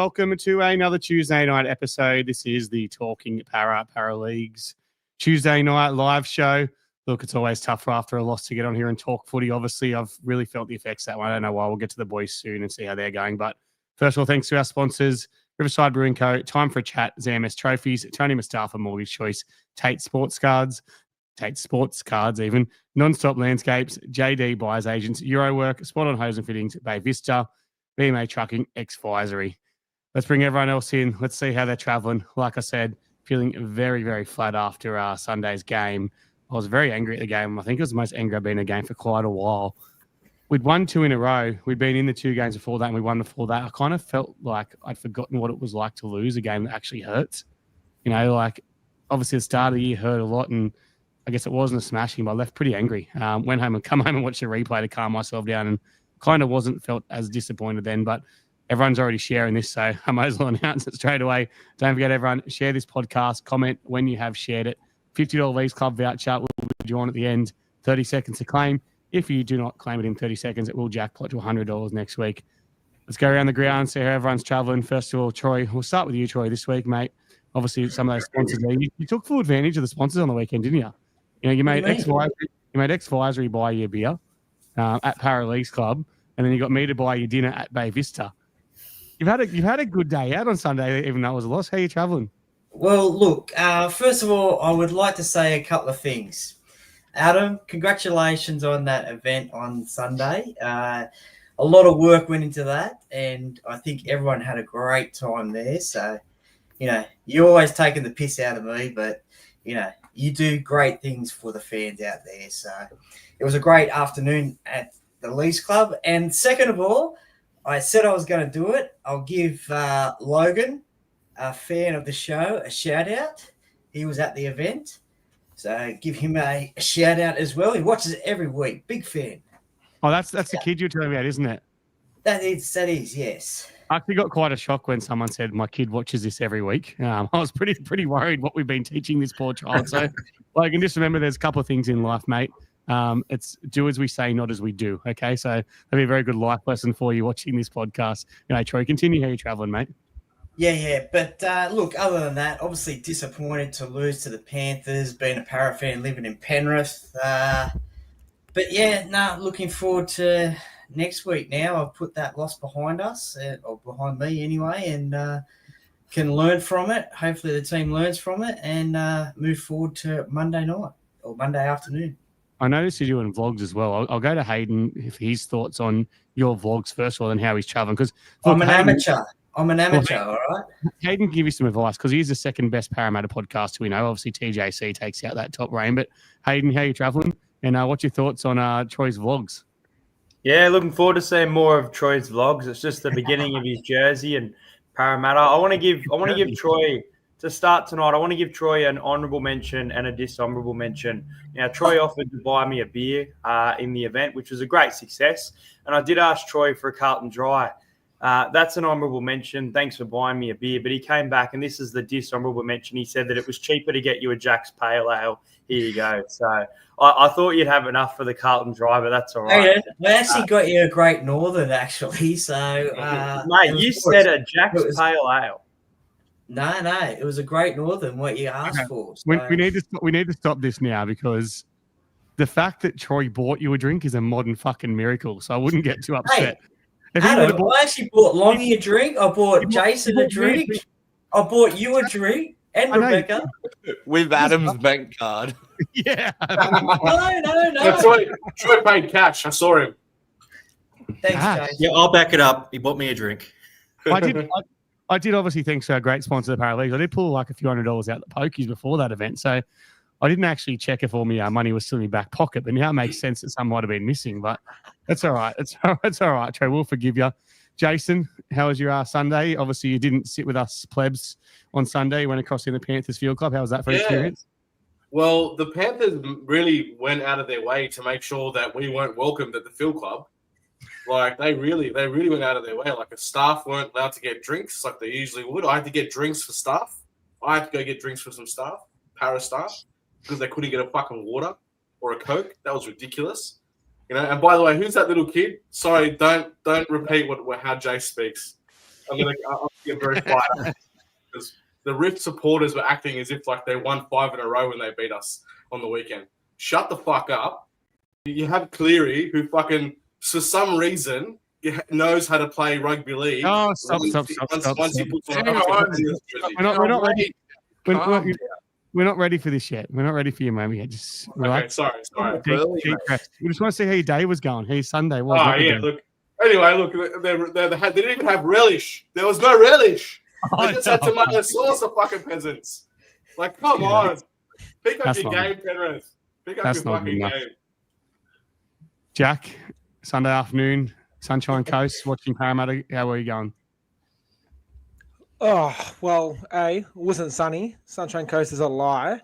welcome to another Tuesday night episode. This is the Talking Parra Leagues Tuesday night live show. Look, it's always tough after a loss to get on here and talk footy. Obviously, I've really felt the effects of that one. I don't know why. We'll get to the boys soon and see how they're going. But first of all, thanks to our sponsors, Riverside Brewing Co., Time for a Chat, ZMS Trophies, Tony Mustafa Mortgage Choice, Tate Sports Cards even, Non-Stop Landscapes, JD Buyers Agents, Eurowork, Spot on Hose and Fittings, Bay Vista, BMA Trucking, X-Visory. Let's bring everyone else in. Let's see how they're travelling. Like I said, feeling very, very flat after Sunday's game. I was very angry at the game. I think it was the most angry I've been in a game for quite a while. We'd won 2 in a row. We'd been in the 2 games before that, and we won before that. I kind of felt like I'd forgotten what it was like to lose a game that actually hurts. You know, like, obviously the start of the year hurt a lot, and I guess it wasn't a smashing, but I left pretty angry. Went home and watched the replay to calm myself down, and kind of felt as disappointed then, but everyone's already sharing this, so I might as well announce it straight away. Don't forget, everyone, share this podcast, comment when you have shared it. $50 Leagues Club voucher will be due on at the end, 30 seconds to claim. If you do not claim it in 30 seconds, it will jackpot to $100 next week. Let's go around the ground, see how everyone's travelling. First of all, Troy, we'll start with you, Troy, this week, mate. Obviously, some of those sponsors there. You took full advantage of the sponsors on the weekend, didn't you? You know, you made X-Visory buy your beer at Parra Leagues Club, and then you got me to buy your dinner at Bay Vista. You've had a good day out on Sunday, even though it was a loss. How are you travelling? Well, look, first of all, I would like to say a couple of things. Adam, congratulations on that event on Sunday. A lot of work went into that, and I think everyone had a great time there. So, you know, you're always taking the piss out of me, but, you know, you do great things for the fans out there. So it was a great afternoon at the Leagues Club. And second of all, I said I was going to do it. I'll give Logan, a fan of the show, a shout out. He was at the event. So give him a shout out as well. He watches it every week. Big fan. Oh, that's the kid you're telling me about, isn't it? That is, yes. I actually got quite a shock when someone said my kid watches this every week. I was pretty worried what we've been teaching this poor child. So, I can just remember there's a couple of things in life, mate. It's do as we say, not as we do. Okay, so that'll be a very good life lesson for you watching this podcast. You know, Troy, continue how you're traveling, mate. Yeah. But look, other than that, obviously disappointed to lose to the Panthers. Being a Parra fan, living in Penrith. But yeah, looking forward to next week. Now I've put that loss behind us, or behind me anyway, and can learn from it. Hopefully the team learns from it and move forward to Monday night or Monday afternoon. I noticed you're doing vlogs as well. I'll go to Hayden if his thoughts on your vlogs first of all and how he's traveling. Because I'm an amateur, all right? Hayden can give you some advice because he's the second best Parramatta podcast we know. Obviously, TJC takes out that top reign. But Hayden, how are you traveling? And what's your thoughts on Troy's vlogs? Yeah, looking forward to seeing more of Troy's vlogs. It's just the beginning of his jersey and Parramatta. I want to give Troy to start tonight. I want to give Troy an honourable mention and a dishonourable mention. Now, Troy offered to buy me a beer in the event, which was a great success. And I did ask Troy for a Carlton Dry. That's an honourable mention. Thanks for buying me a beer. But he came back, and this is the dishonourable mention. He said that it was cheaper to get you a Jack's Pale Ale. Here you go. So I thought you'd have enough for the Carlton Dry, but that's all right. I actually got you a Great Northern, actually. So, mate, you said a Jack's Pale Ale. No, it was a Great Northern. What you asked for. So. We need to stop this now because the fact that Troy bought you a drink is a modern fucking miracle. So I wouldn't get too upset. Hey, Adam, I actually bought Longy a drink. I bought Jason a drink. I bought you a drink. And Rebecca. With Adam's bank card. Yeah. No. Troy paid cash. I saw him. Thanks, Jason. Yeah, I'll back it up. He bought me a drink. I did obviously thanks to our great sponsor, the Parra Leagues. I did pull like a few $100s out the pokies before that event. So I didn't actually check if all my money was still in my back pocket. But now it makes sense that some might have been missing. But that's all right. It's all right, Troy. We'll forgive you. Jason, how was your Sunday? Obviously, you didn't sit with us plebs on Sunday. You went across in the Panthers Field Club. How was that for an experience? Well, the Panthers really went out of their way to make sure that we weren't welcomed at the Field Club. Like, they really went out of their way. Like, the staff weren't allowed to get drinks like they usually would. I had to get drinks for staff. I had to go get drinks for some staff, Parra staff, because they couldn't get a fucking water or a Coke. That was ridiculous. You know, and by the way, who's that little kid? Sorry, don't repeat how Jay speaks. I'll get very fired up because the Rift supporters were acting as if like they won 5 in a row when they beat us on the weekend. Shut the fuck up. You have Cleary, who fucking, for some reason, knows how to play rugby league. Oh, stop. Once he puts on Hang on. We're not ready. Calm We're not ready for this yet. We're not ready for your moment yet. Just relax. Okay, sorry. Deep breath. We just want to see how your day was going. How your Sunday was. Oh, yeah, look. Anyway, look, they didn't even have relish. There was no relish. They just had tomato sauce, the fucking peasants. Like, come on. Pick up your game, Penrith. Pick up your fucking game. Jack, Sunday afternoon, Sunshine Coast, watching Parramatta. How are you going? Oh, well, A, it wasn't sunny. Sunshine Coast is a lie.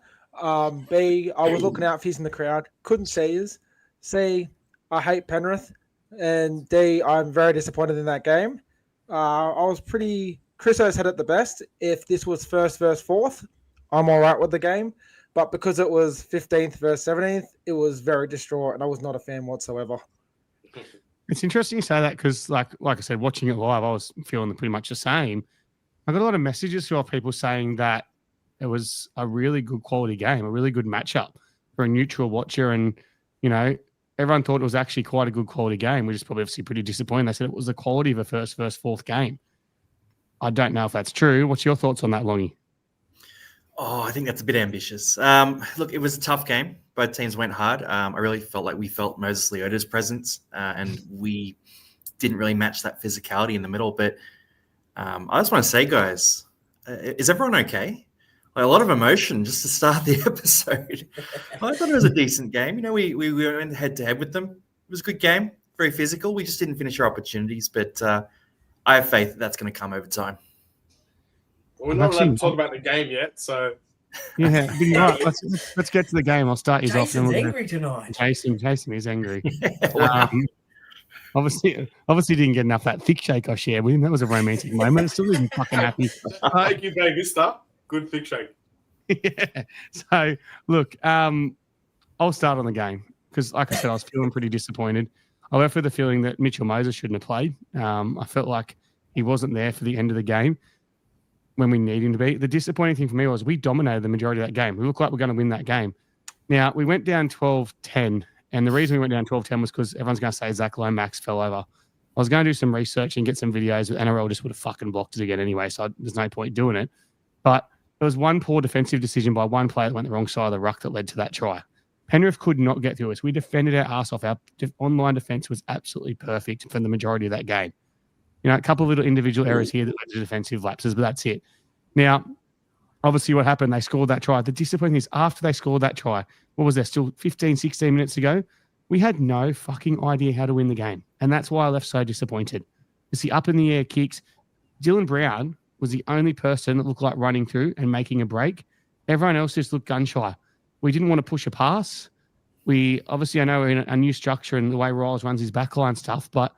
B, I was looking out for you in the crowd. Couldn't see you. C, I hate Penrith. And D, I'm very disappointed in that game. I was pretty... Chriso's had it the best. If this was first versus fourth, I'm all right with the game. But because it was 15th versus 17th, it was very distraught, and I was not a fan whatsoever. It's interesting you say that because, like I said, watching it live, I was feeling pretty much the same. I got a lot of messages from people saying that it was a really good quality game, a really good matchup for a neutral watcher. And, you know, everyone thought it was actually quite a good quality game, which is probably obviously pretty disappointing. They said it was the quality of a first versus fourth game. I don't know if that's true. What's your thoughts on that, Longy? Oh, I think that's a bit ambitious. Look, it was a tough game. Both teams went hard. I really felt like we felt Moses Leota's presence, and we didn't really match that physicality in the middle. But I just want to say, guys, is everyone okay? Like, a lot of emotion just to start the episode. I thought it was a decent game. You know, we went head-to-head with them. It was a good game, very physical. We just didn't finish our opportunities, but I have faith that that's going to come over time. Well, we're not allowed to talk about the game yet, so... Yeah, right. Let's get to the game. I'll start you off. Jason's angry tonight. Jason is angry. Obviously didn't get enough that thick shake I shared with him. That was a romantic moment. I'm still even fucking happy. Thank you, Bay Vista. Good thick shake. Yeah. So, look, I'll start on the game because, like I said, I was feeling pretty disappointed. I left with the feeling that Mitchell Moses shouldn't have played. I felt like he wasn't there for the end of the game when we need him to be. The disappointing thing for me was we dominated the majority of that game. We looked like we're going to win that game. Now, we went down 12-10, and the reason we went down 12-10 was because everyone's going to say Zach Lomax fell over. I was going to do some research and get some videos, but NRL just would have fucking blocked it again anyway, so there's no point doing it. But there was one poor defensive decision by one player that went the wrong side of the ruck that led to that try. Penrith could not get through us. We defended our ass off. Our online defense was absolutely perfect for the majority of that game. You know, a couple of little individual errors here that led to defensive lapses, but that's it. Now, obviously what happened, they scored that try. The disappointing thing is after they scored that try, what was there, still 15, 16 minutes ago? We had no fucking idea how to win the game. And that's why I left so disappointed. It's the up in the air kicks. Dylan Brown was the only person that looked like running through and making a break. Everyone else just looked gun shy. We didn't want to push a pass. We obviously, I know we're in a new structure and the way Riles runs his backline stuff, but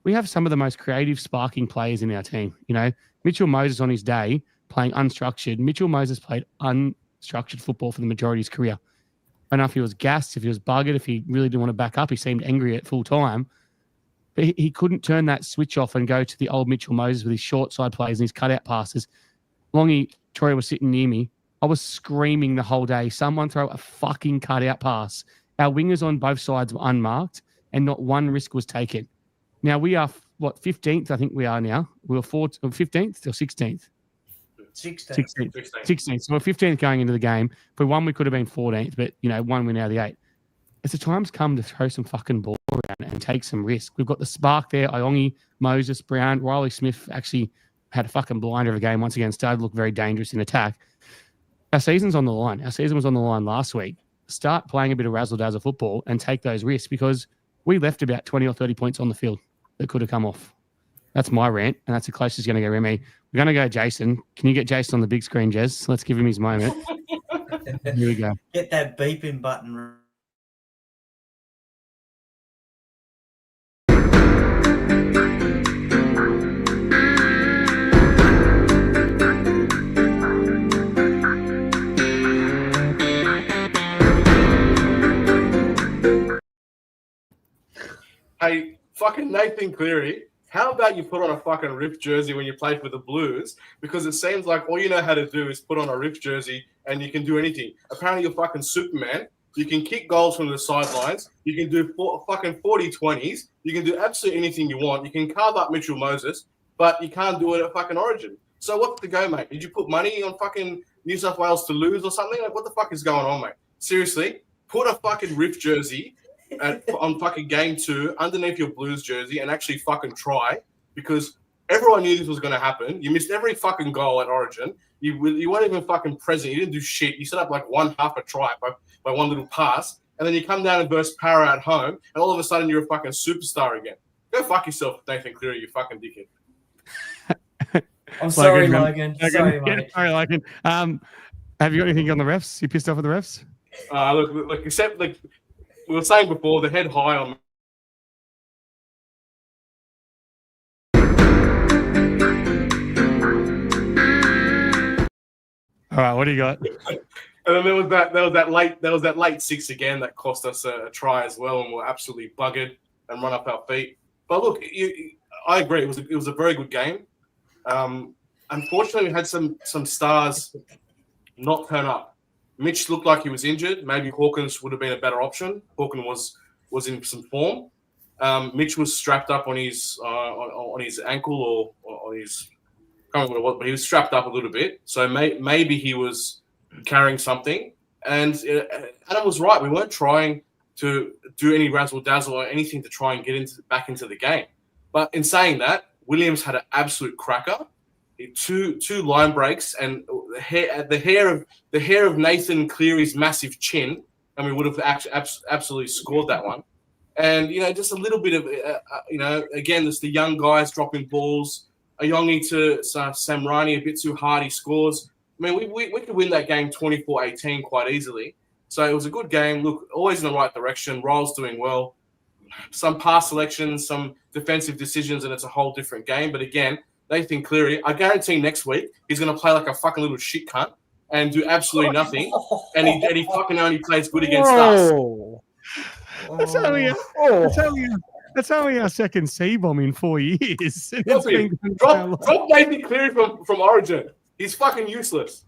we have some of the most creative, sparking players in our team. You know, Mitchell Moses on his day playing unstructured. Mitchell Moses played unstructured football for the majority of his career. I don't know if he was gassed, if he was buggered, if he really didn't want to back up. He seemed angry at full time. But he couldn't turn that switch off and go to the old Mitchell Moses with his short side plays and his cutout passes. Longy, Troy was sitting near me. I was screaming the whole day, someone throw a fucking cutout pass. Our wingers on both sides were unmarked and not one risk was taken. Now we are, 15th? I think we are now. We were 15th or 16th? 16th. So we're 15th going into the game. If we won, we could have been 14th, but, you know, one win out of the 8. It's the time's come to throw some fucking ball around and take some risk. We've got the spark there. Iongi, Moses, Brown, Riley Smith actually had a fucking blinder of a game once again. Started to look very dangerous in attack. Our season's on the line. Our season was on the line last week. Start playing a bit of razzle-dazzle football and take those risks because we left about 20 or 30 points on the field that could have come off. That's my rant, and that's the closest going to go around me. We're going to go Jason. Can you get Jason on the big screen, Jez? Let's give him his moment. Here we go. Get that beeping button. Hey, fucking Nathan Cleary How about you put on a fucking Rift jersey when you play for the Blues? Because it seems like all you know how to do is put on a Rift jersey and you can do anything. Apparently, you're fucking Superman. You can kick goals from the sidelines. You can do fucking 40-20s. You can do absolutely anything you want. You can carve up Mitchell Moses, but you can't do it at fucking Origin. So what's the go, mate? Did you put money on fucking New South Wales to lose or something? Like, what the fuck is going on, mate? Seriously, put a fucking Rift jersey on fucking game 2 underneath your Blues jersey and actually fucking try, because everyone knew this was going to happen. You missed every fucking goal at Origin. You weren't even fucking present. You didn't do shit. You set up like one half a try by one little pass, and then you come down and burst Parra at home, and all of a sudden you're a fucking superstar again. Go fuck yourself, Nathan Cleary, you fucking dickhead. I'm sorry, Logan. Sorry, mate. Sorry, Logan. Have you got anything on the refs? You pissed off at the refs? Look, except like we were saying before, the head high on. All right, what do you got? And then there was that late 6 again that cost us a try as well, and we're absolutely buggered and run up our feet. But look, I agree. It was a very good game. Unfortunately, we had some stars not turn up. Mitch looked like he was injured. Maybe Hawkins would have been a better option. Hawkins was in some form. Mitch was strapped up on his ankle or on his, I can't remember what it was, but he was strapped up a little bit. So maybe he was carrying something. And Adam was right. We weren't trying to do any razzle dazzle or anything to try and get back into the game. But in saying that, Williams had an absolute cracker. Two line breaks, and the hair of Nathan Cleary's massive chin, and we would have absolutely scored that one. And just a little bit of again, it's the young guys dropping balls. Ayongi to Samrani a bit too hard. He scores. I mean, we could win that game 24-18 quite easily. So it was a good game. Look, always in the right direction. Rolls doing well. Some pass selections, some defensive decisions, and it's a whole different game. But again, Nathan Cleary, I guarantee next week he's going to play like a fucking little shit cunt and do absolutely nothing. And he fucking only plays good against us. That's only our second C-bomb in 4 years. Drop Nathan Cleary from Origin. He's fucking useless.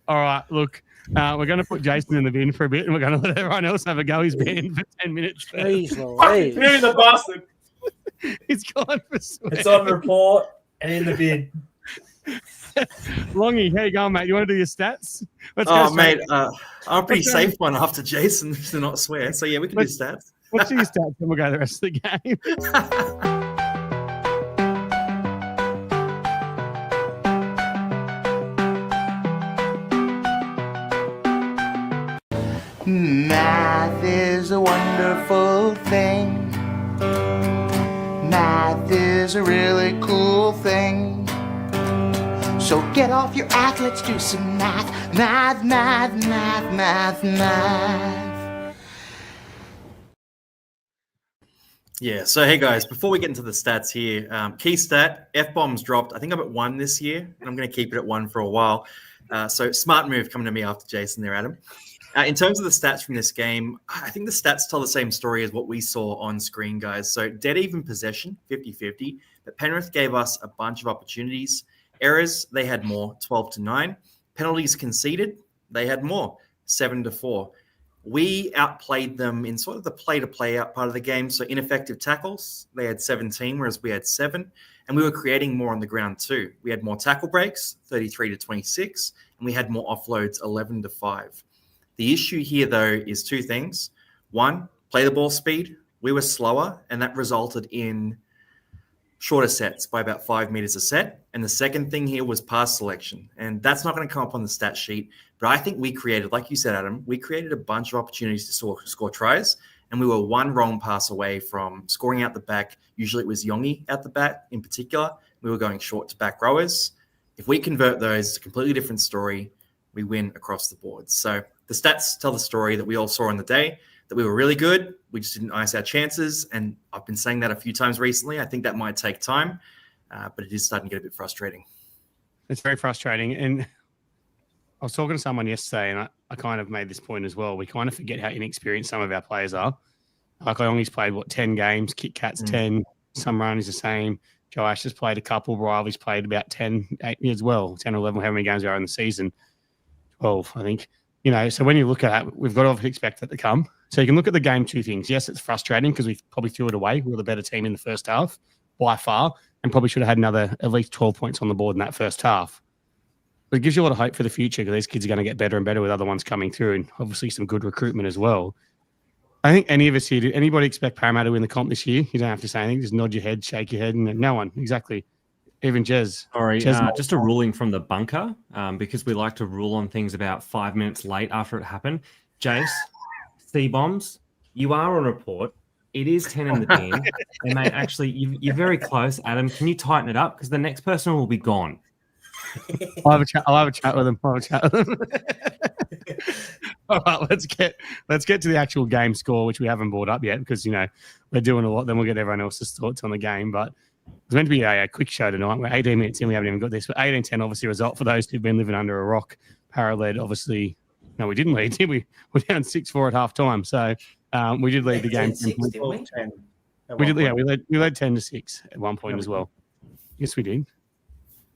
All right, look, we're going to put Jason in the bin for a bit, and we're going to let everyone else have a go. He's banned for 10 minutes. Please, Fucking Cleary the bastard. He's gone for swear. It's on report and in the bin. Longy, how you going, mate? You want to do your stats? Mate, I'm a pretty safe one after Jason to not swear. So, yeah, we can do stats. Let's do your stats, and we'll go the rest of the game. Math is a wonderful thing. Math is a really cool thing. So get off your act, let's do some math. Math, math, math, math, math. Yeah, so hey guys, before we get into the stats here, key stat, F-bombs dropped. I think I'm at 1 this year, and I'm going to keep it at 1 for a while. So smart move coming to me after Jason there, Adam. In terms of the stats from this game, I think the stats tell the same story as what we saw on screen, guys. So dead even possession, 50-50. But Penrith gave us a bunch of opportunities. Errors, they had more, 12-9. Penalties conceded, they had more, 7-4. We outplayed them in sort of the play-to-play out part of the game. So ineffective tackles, they had 17, whereas we had 7. And we were creating more on the ground too. We had more tackle breaks, 33-26. And we had more offloads, 11-5. The issue here, though, is 2 things. 1, play the ball speed. We were slower, and that resulted in shorter sets by about 5 meters a set. And the second thing here was pass selection. And that's not going to come up on the stat sheet. But I think we created, like you said, Adam, we created a bunch of opportunities to score tries. And we were one wrong pass away from scoring out the back. Usually it was Yongi out the back in particular. We were going short to back rowers. If we convert those, it's a completely different story. We win across the board. So the stats tell the story that we all saw on the day, that we were really good. We just didn't ice our chances. And I've been saying that a few times recently. I think that might take time, but it is starting to get a bit frustrating. It's very frustrating. And I was talking to someone yesterday, and I kind of made this point as well. We kind of forget how inexperienced some of our players are. Like Iongi's played, 10 games, Kit Kat's 10, Some runners the same. Joe Ash has played a couple. Riley's played about 10 as well, 10 or 11, how many games there are in the season. 12, I think. So when you look at it, we've got to obviously expect that to come. So you can look at the game, two things. Yes, it's frustrating because we probably threw it away. We were the better team in the first half by far and probably should have had another at least 12 points on the board in that first half. But it gives you a lot of hope for the future because these kids are going to get better and better with other ones coming through and obviously some good recruitment as well. I think any of us here, did anybody expect Parramatta to win the comp this year? You don't have to say anything. Just nod your head, shake your head, and no one. Exactly. Even Jez. Sorry, just a ruling from the bunker because we like to rule on things about 5 minutes late after it happened. Jace, C-bombs, you are on report. It is 10 in the bin. And mate, actually, you're very close. Adam, can you tighten it up? Because the next person will be gone. I'll have a chat with them. All right, let's get to the actual game score, which we haven't brought up yet because, we're doing a lot. Then we'll get everyone else's thoughts on the game. But it's meant to be a quick show tonight. We're 18 minutes in. We haven't even got this. But 18-10, obviously, result for those who've been living under a rock. Parra led, obviously. No, we didn't lead, did we? We're down 6-4 at half time. So we did lead the game. 6, didn't we? We did, yeah. We led 10-6 at one point as well. Yes, we did.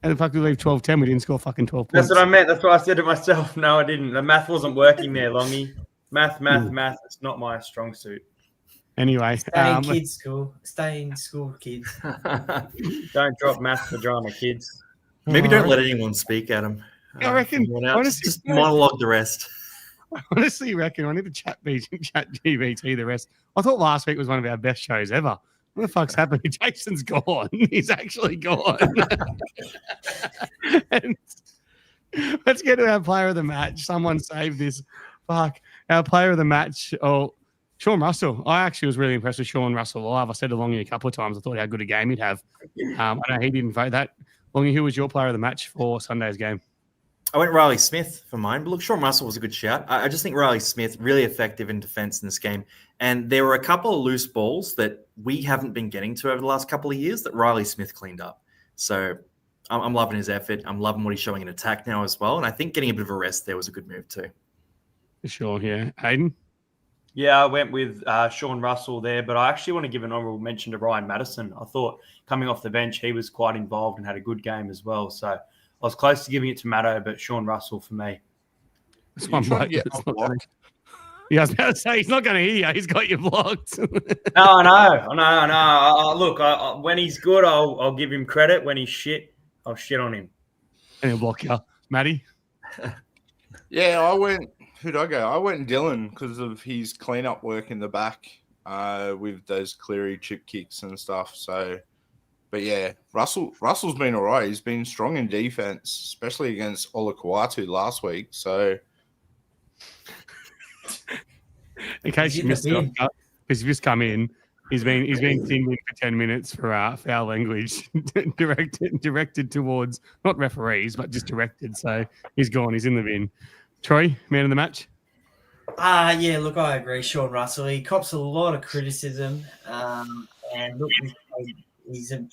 And the fact we leave 12-10, we didn't score fucking 12 points. That's what I meant. That's what I said to myself. No, I didn't. The math wasn't working there, Longy. Math. It's not my strong suit. Anyway. Stay in school, kids. Don't drop math for drama, kids. Maybe don't let anyone speak, Adam. I reckon. Just monologue the rest. I honestly reckon I need to chat GBT the rest. I thought last week was one of our best shows ever. What the fuck's happening? Jason's gone. He's actually gone. And let's get to our player of the match. Someone save this. Fuck. Our player of the match. Oh, Sean Russell. I actually was really impressed with Sean Russell live. I said to Longy a couple of times. I thought how good a game he'd have. I know he didn't vote that. Longy, who was your player of the match for Sunday's game? I went Riley Smith for mine, but look, Sean Russell was a good shout. I just think Riley Smith really effective in defence in this game. And there were a couple of loose balls that we haven't been getting to over the last couple of years that Riley Smith cleaned up. So I'm loving his effort. I'm loving what he's showing in attack now as well. And I think getting a bit of a rest there was a good move too. For sure, yeah. Hayden? Yeah, I went with Sean Russell there, but I actually want to give an honourable mention to Ryan Madison. I thought coming off the bench, he was quite involved and had a good game as well. So I was close to giving it to Matto, but Sean Russell for me. That's one bloke. Yeah, I was about to say, he's not going to hear you. He's got you blocked. No, I know. Look, when he's good, I'll give him credit. When he's shit, I'll shit on him. And he'll block you. Matty? Yeah, I went – who'd I go? I went Dylan because of his cleanup work in the back with those Cleary chip kicks and stuff. So, but yeah, Russell's been all right. He's been strong in defense, especially against Olakuatu last week. So – in case you missed it, because you've just come in, he's been singing for 10 minutes for foul language directed towards not referees but just directed. So he's gone. He's in the bin. Troy, man of the match. Yeah. Look, I agree. Sean Russell. He cops a lot of criticism, and look, he's a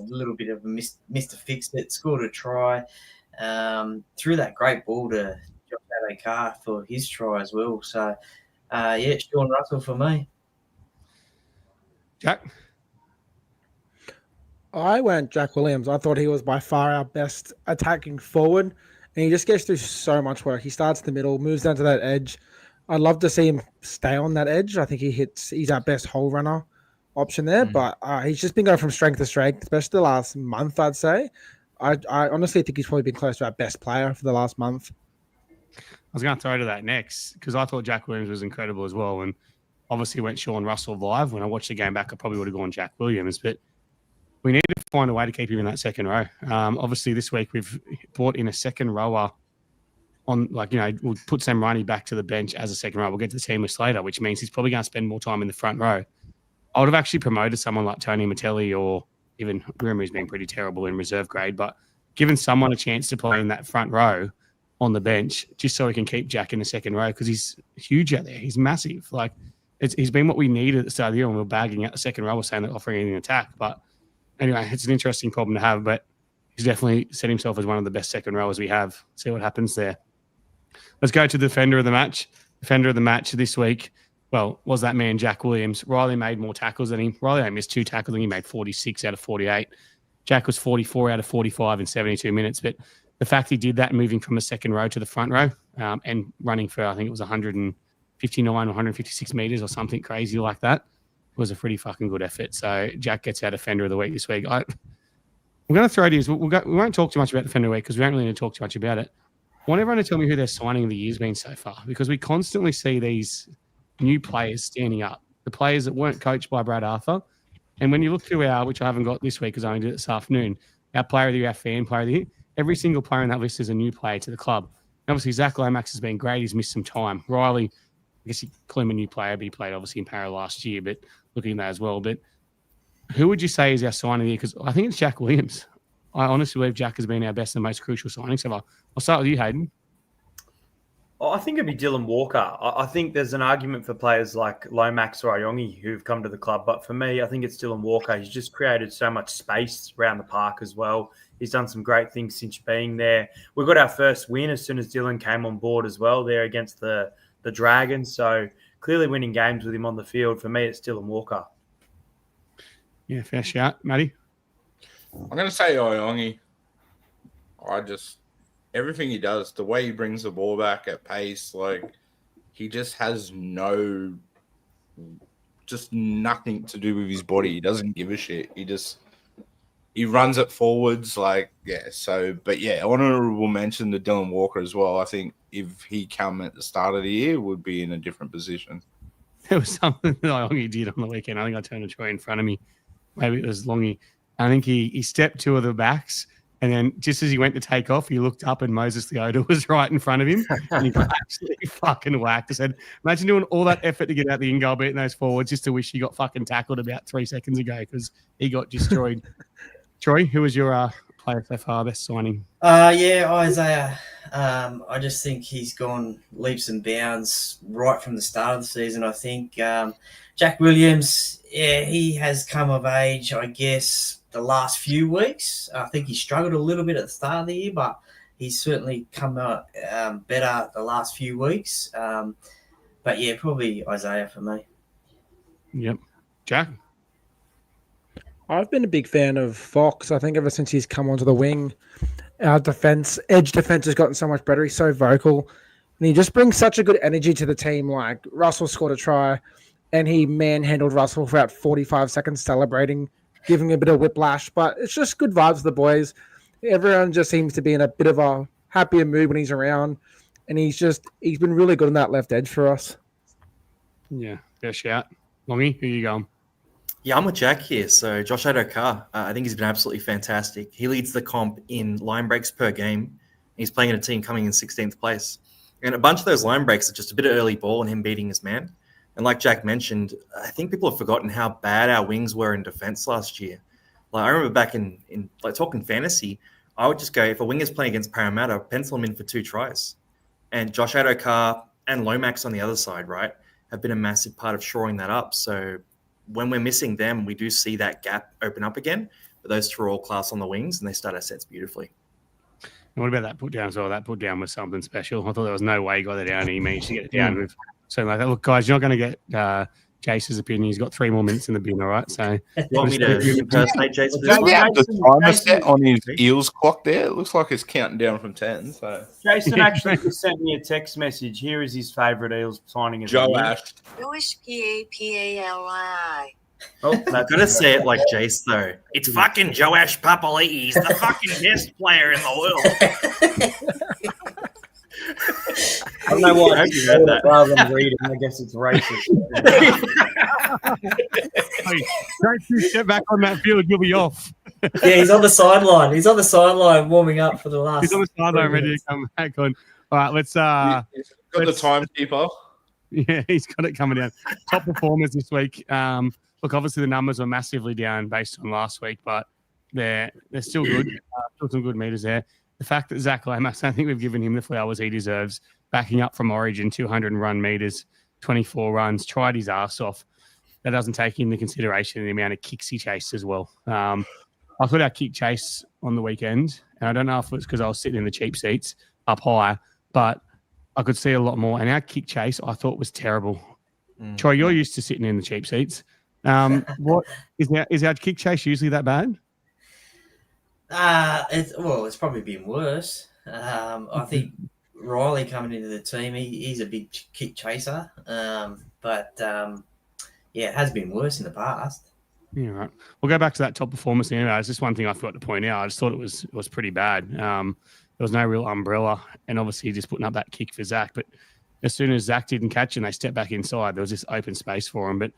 little bit of a Mr. Fix-It. Scored a try, threw that great ball to Josh Carr for his try as well. So, yeah, Sean Russell for me. Jack? I went Jack Williams. I thought he was by far our best attacking forward, and he just gets through so much work. He starts in the middle, moves down to that edge. I'd love to see him stay on that edge. I think he's our best hole runner option there, but he's just been going from strength to strength, especially the last month, I'd say. I honestly think he's probably been close to our best player for the last month. I was going to throw to that next because I thought Jack Williams was incredible as well. And obviously went Sean Russell live. When I watched the game back, I probably would have gone Jack Williams. But we need to find a way to keep him in that second row. Obviously, this week we've brought in a second rower on, we'll put Sam Riney back to the bench as a second row. We'll get to the team list later, which means he's probably going to spend more time in the front row. I would have actually promoted someone like Tony Mattelli or even Rumour's been pretty terrible in reserve grade, but given someone a chance to play in that front row on the bench, just so we can keep Jack in the second row because he's huge out there. He's massive. He's been what we needed at the start of the year when we were bagging out the second row, saying that offering an attack. But anyway, it's an interesting problem to have, but he's definitely set himself as one of the best second rowers we have. See what happens there. Let's go to the defender of the match. Defender of the match this week well, was that man Jack Williams. Riley made more tackles than him. Riley only missed 2 tackles and he made 46 out of 48. Jack was 44 out of 45 in 72 minutes. But the fact he did that, moving from the second row to the front row and running for, I think it was 159 or 156 meters or something crazy like that, was a pretty fucking good effort. So Jack gets our Defender of the Week this week. I'm going to throw these. We won't talk too much about Defender of the Week because we don't really need to talk too much about it. I want everyone to tell me who their signing of the year has been so far, because we constantly see these new players standing up, the players that weren't coached by Brad Arthur. And when you look through which I haven't got this week because I only did it this afternoon, our player of the year, our fan player of the year, every single player in that list is a new player to the club. And obviously, Zach Lomax has been great. He's missed some time. Riley, I guess you call him a new player, but he played obviously in Parra last year, but looking at that as well. But who would you say is our signing of the year? Because I think it's Jack Williams. I honestly believe Jack has been our best and most crucial signing so far. I'll start with you, Hayden. I think it'd be Dylan Walker. I think there's an argument for players like Lomax or Ayongi who've come to the club. But for me, I think it's Dylan Walker. He's just created so much space around the park as well. He's done some great things since being there. We got our first win as soon as Dylan came on board as well there against the Dragons. So clearly winning games with him on the field. For me, it's Dylan Walker. Yeah, fair shout. Matty? I'm going to say Ayongi. Everything he does, the way he brings the ball back at pace, like he just has nothing to do with his body. He doesn't give a shit. He runs it forwards, honorable mention to Dylan Walker as well. I think if he come at the start of the year, would be in a different position. There was something that Longy did on the weekend. I think I turned a try in front of me. Maybe it was Longy. I think he stepped 2 of the backs, and then just as he went to take off, he looked up and Moses Leota was right in front of him. And he got absolutely fucking whacked. I said, imagine doing all that effort to get out the in-goal, beating those forwards, just to wish he got fucking tackled about 3 seconds ago because he got destroyed. Troy, who was your player so far, best signing? Isaiah. I just think he's gone leaps and bounds right from the start of the season, I think. Jack Williams, he has come of age, I guess, the last few weeks. I think he struggled a little bit at the start of the year, but he's certainly come out better the last few weeks. Probably Isaiah for me. Yep. Jack? I've been a big fan of Fox. I think ever since he's come onto the wing, our edge defense has gotten so much better. He's so vocal, and he just brings such a good energy to the team. Like Russell scored a try, and he manhandled Russell for about 45 seconds, celebrating, giving a bit of whiplash. But it's just good vibes with the boys. Everyone just seems to be in a bit of a happier mood when he's around, and he's been really good on that left edge for us. Yeah, fair shout. Longy, who you going? Yeah, I'm with Jack here. So Josh Adokar, I think he's been absolutely fantastic. He leads the comp in line breaks per game. He's playing in a team coming in 16th place. And a bunch of those line breaks are just a bit of early ball and him beating his man. And like Jack mentioned, I think people have forgotten how bad our wings were in defense last year. Like I remember back in talking fantasy, I would just go, if a wing is playing against Parramatta, pencil him in for 2 tries. And Josh Adokar and Lomax on the other side, right, have been a massive part of shoring that up. So when we're missing them, we do see that gap open up again. But those 2 are all class on the wings, and they start our sets beautifully. And what about that put down as well? That put down was something special. I thought there was no way he got it down, and he managed to get it down with something like that. Look, guys, you're not going to get Jace's opinion. He's got 3 more minutes in the bin, all right? So, you want me to impersonate Jace for this Does one? he have the timer set on his Eels clock there? It looks like it's counting down from 10. So Jason actually just sent me a text message. Here is his favourite Eels signing. Joe Ash. Josh P-A-P-A-L-I. Oh, I'm going to say it like Jace, though. It's fucking Joash Papali'i. He's the fucking best player in the world. I don't know why I heard that rather than reading. I guess it's racist. Hey, don't you step back on that field, you'll be off. Yeah, he's on the sideline. He's on the sideline warming up for the last. He's on the sideline ready to come back on. All right, let's. He's got the timekeeper. Yeah, he's got it coming down. Top performers this week. Look, obviously the numbers are massively down based on last week, but they're still good. Still some good meters there. The fact that Zach Lomax, I think we've given him the flowers he deserves, backing up from Origin, 200 run meters, 24 runs, tried his ass off. That doesn't take into consideration the amount of kicks he chased as well. I thought our kick chase on the weekend, and I don't know if it's because I was sitting in the cheap seats up high, but I could see a lot more. And our kick chase, I thought was terrible. Troy, you're used to sitting in the cheap seats. What is our kick chase usually that bad? It's probably been worse. I think Riley coming into the team, he's a big kick chaser. It has been worse in the past. Yeah, right. We'll go back to that top performance anyway. It's just one thing I forgot to point out. I just thought it was pretty bad. There was no real umbrella, and obviously just putting up that kick for Zach. But as soon as Zach didn't catch it and they stepped back inside, there was this open space for him. But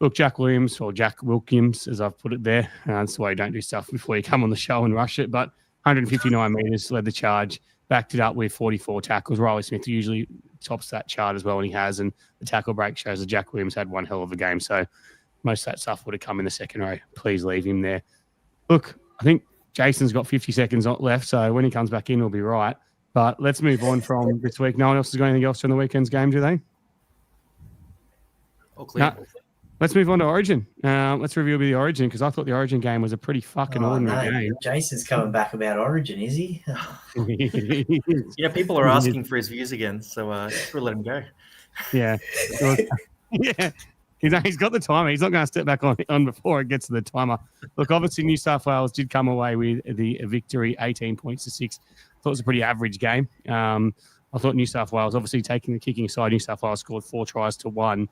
look, Jack Wilkins, as I've put it there, that's why you don't do stuff before you come on the show and rush it. But 159 metres led the charge, backed it up with 44 tackles. Riley Smith usually tops that chart as well, and he has. And the tackle break shows that Jack Williams had one hell of a game. So most of that stuff would have come in the second row. Please leave him there. Look, I think Jason's got 50 seconds left, so when he comes back in, he'll be right. But let's move on from this week. No one else has got anything else from the weekend's game, do they? All clear. No. Let's move on to Origin. Let's review a bit of the Origin, because I thought the Origin game was a pretty fucking ordinary game. Jason's coming back about Origin, is he? Yeah, people are asking for his views again, so we'll let him go. Yeah. Yeah. He's got the timer. He's not going to step back on before it gets to the timer. Look, obviously, New South Wales did come away with the victory, 18 points to 6. I thought it was a pretty average game. I thought New South Wales, obviously taking the kicking side, New South Wales scored 4 tries to 1.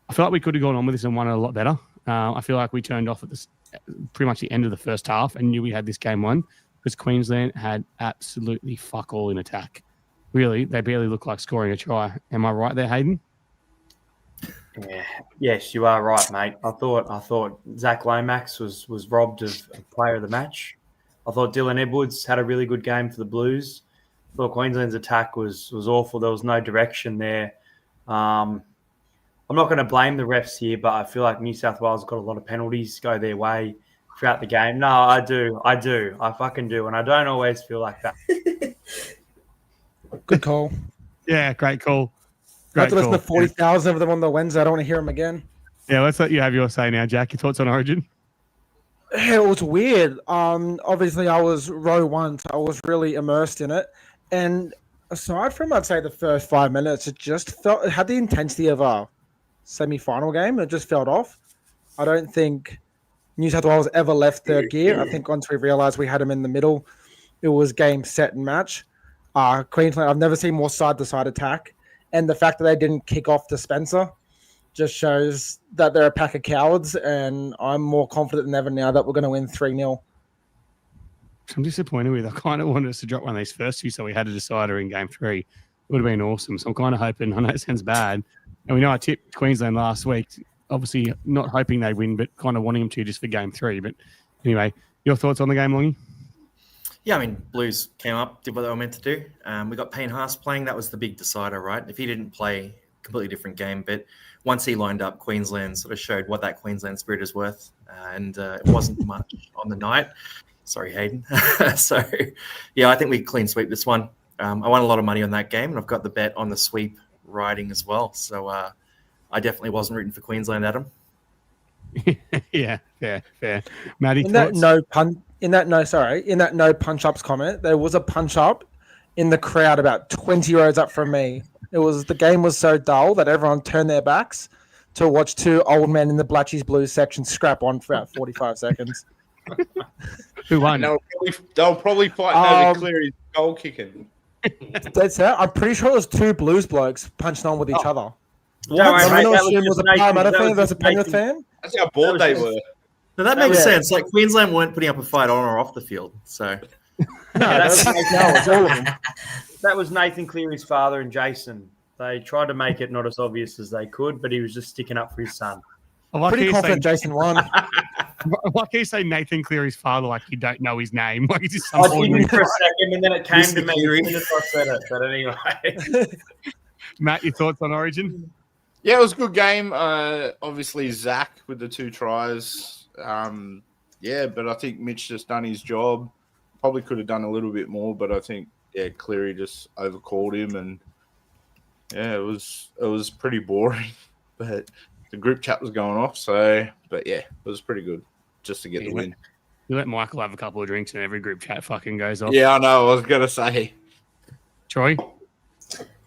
I feel like we could have gone on with this and won it a lot better. I feel like we turned off at pretty much the end of the first half and knew we had this game won, because Queensland had absolutely fuck all in attack. Really, they barely looked like scoring a try. Am I right there, Hayden? Yeah, yes, you are right, mate. I thought Zach Lomax was robbed of player of the match. I thought Dylan Edwards had a really good game for the Blues. I thought Queensland's attack was awful. There was no direction there. I'm not going to blame the refs here, but I feel like New South Wales got a lot of penalties go their way throughout the game. No, I do. I fucking do, and I don't always feel like that. Good call. Yeah, great call. I have to listen to 40,000 of them on the Wednesday. I don't want to hear them again. Yeah, let's let you have your say now, Jack. Your thoughts on Origin? It was weird. Obviously, I was row 1, so I was really immersed in it. And aside from, I'd say, the first 5 minutes, it had the intensity of a semi-final game. It just felt off. I don't think New South Wales ever left third gear. I think once we realised we had them in the middle, it was game, set, and match. Queensland, I've never seen more side-to-side attack. And the fact that they didn't kick off to Spencer just shows that they're a pack of cowards, and I'm more confident than ever now that we're going to win 3-0. I'm disappointed with. I kind of wanted us to drop one of these first 2, so we had a decider in game 3. It would have been awesome. So I'm kind of hoping. I know it sounds bad, and we know I tipped Queensland last week. Obviously, not hoping they win, but kind of wanting them to just for game 3. But anyway, your thoughts on the game, Longy? Yeah, I mean, Blues came up, did what they were meant to do. We got Payne Haas playing. That was the big decider, right? If he didn't play, completely different game. But once he lined up, Queensland sort of showed what that Queensland spirit is worth. And it wasn't much on the night. Sorry, Hayden. So, yeah, I think we clean sweep this one. I won a lot of money on that game, and I've got the bet on the sweep riding as well. So I definitely wasn't rooting for Queensland, Adam. Yeah, fair. Maddie, in that no punch ups comment, there was a punch up in the crowd about 20 rows up from me. The game was so dull that everyone turned their backs to watch 2 old men in the Blatchies Blues section scrap on for about 45 seconds. Who won? They'll probably fight over Cleary's goal kicking. That's it. I'm pretty sure it was 2 Blues blokes punching on with each other. What? Was a Parramatta fan versus a Penrith fan? That's how bored they were. So that makes sense. Like, Queensland weren't putting up a fight on or off the field. So that was Nathan Cleary's father and Jason. They tried to make it not as obvious as they could, but he was just sticking up for his son. Pretty confident Jason won. Why can you say Nathan Cleary's father like you don't know his name? Like he's just I did for a second, and then it came to me as soon as I said it. But anyway. Matt, your thoughts on Origin? Yeah, it was a good game. Obviously, Zach with the 2 tries. But I think Mitch just done his job. Probably could have done a little bit more, but I think, Cleary just overcalled him. And, it was pretty boring. But the group chat was going off. But it was pretty good just to get the win. You let Michael have a couple of drinks and every group chat fucking goes off. Yeah, I know. I was going to say. Troy?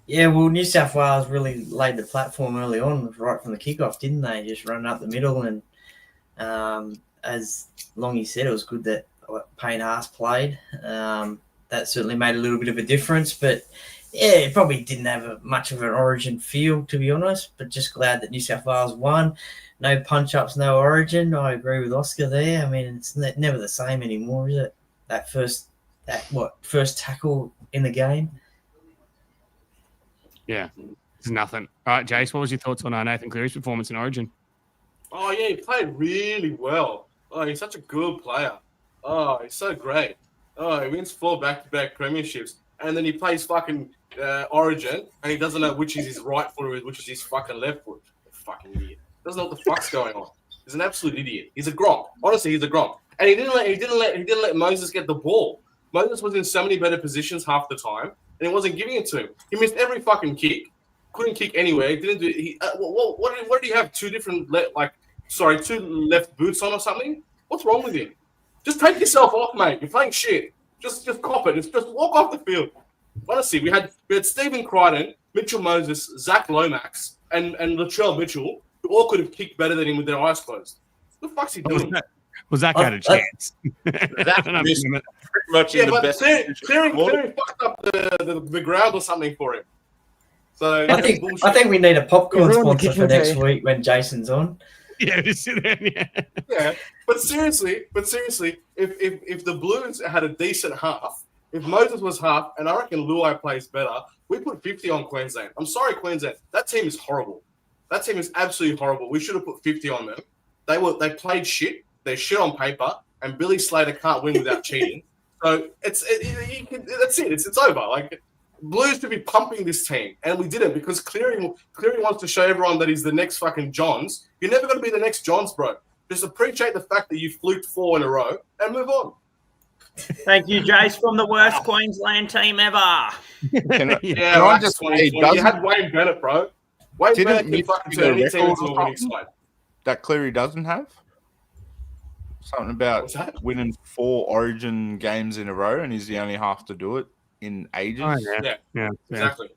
Yeah, well, New South Wales really laid the platform early on, right from the kickoff, didn't they? Just running up the middle, and as Longy said, it was good that Payne Haas played. That certainly made a little bit of a difference, but yeah, it probably didn't have much of an Origin feel, to be honest. But just glad that New South Wales won. No punch-ups, no Origin. I agree with Oscar there. I mean, it's never the same anymore, is it? That first tackle in the game. Yeah, it's nothing. All right, Jace, what was your thoughts on Nathan Cleary's performance in Origin? Oh, yeah, he played really well. Oh, he's such a good player. Oh, he's so great. Oh, he wins 4 back-to-back premierships. And then he plays fucking Origin, and he doesn't know which is his right foot or which is his fucking left foot. Fucking idiot. Doesn't know what the fuck's going on. He's an absolute idiot. He's a gronk. Honestly, he's a gronk. And he didn't let Moses get the ball. Moses was in so many better positions half the time, and he wasn't giving it to him. He missed every fucking kick. Couldn't kick anywhere. He didn't do. What do you have? Two left boots on or something? What's wrong with him? Just take yourself off, mate. You're playing shit. Just cop it. Just walk off the field. Honestly, we had Stephen Crichton, Mitchell Moses, Zach Lomax, and Latrell Mitchell, who all could have kicked better than him with their eyes closed. What the fuck's he doing? Was Zach had a chance? That missed pretty much in the best. Cleary fucked up the ground or something for him. So I think we need a popcorn sponsor for next week when Jason's on. Yeah, just sit there. Yeah, but seriously, if the Blues had a decent half, if Moses was half, and I reckon Luai plays better, we put 50 on Queensland. I'm sorry, Queensland. That team is horrible. That team is absolutely horrible. We should have put 50 on them. They played shit. They're shit on paper, and Billy Slater can't win without cheating. So that's it. It's over. Like Blues to be pumping this team, and we didn't because Cleary wants to show everyone that he's the next fucking Johns. You're never going to be the next Johns, bro. Just appreciate the fact that you fluked 4 in a row and move on. Thank you, Jace, from the worst Queensland team ever. You had Wayne Bennett, bro. Wayne Bennett can fucking turn any team into a winning side. That Cleary doesn't have? Something about winning 4 Origin games in a row, and he's the only half to do it in ages. Oh, yeah, exactly.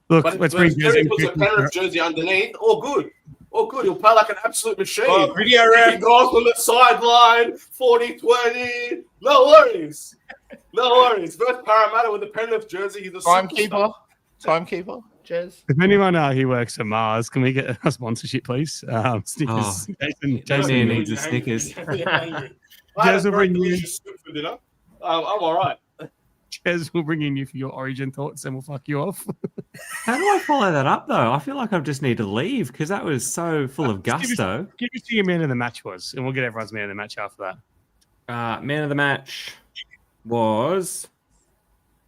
Look, but let's bring Cleary puts a Penrith jersey underneath. All good. He'll play like an absolute machine. Video He goes on the sideline, 40-20. No worries. First Parramatta with the Penrith jersey. He's a Timekeeper. Cheers. If anyone here works at Mars, can we get a sponsorship, please? Snickers. Jason needs a Snickers. Jez will bring you for dinner. I'm all right. Jez will bring in you for your Origin thoughts, and we'll fuck you off. How do I follow that up, though? I feel like I just need to leave because that was so full of gusto. Give us who your man of the match was, and we'll get everyone's man of the match after that. Man of the match was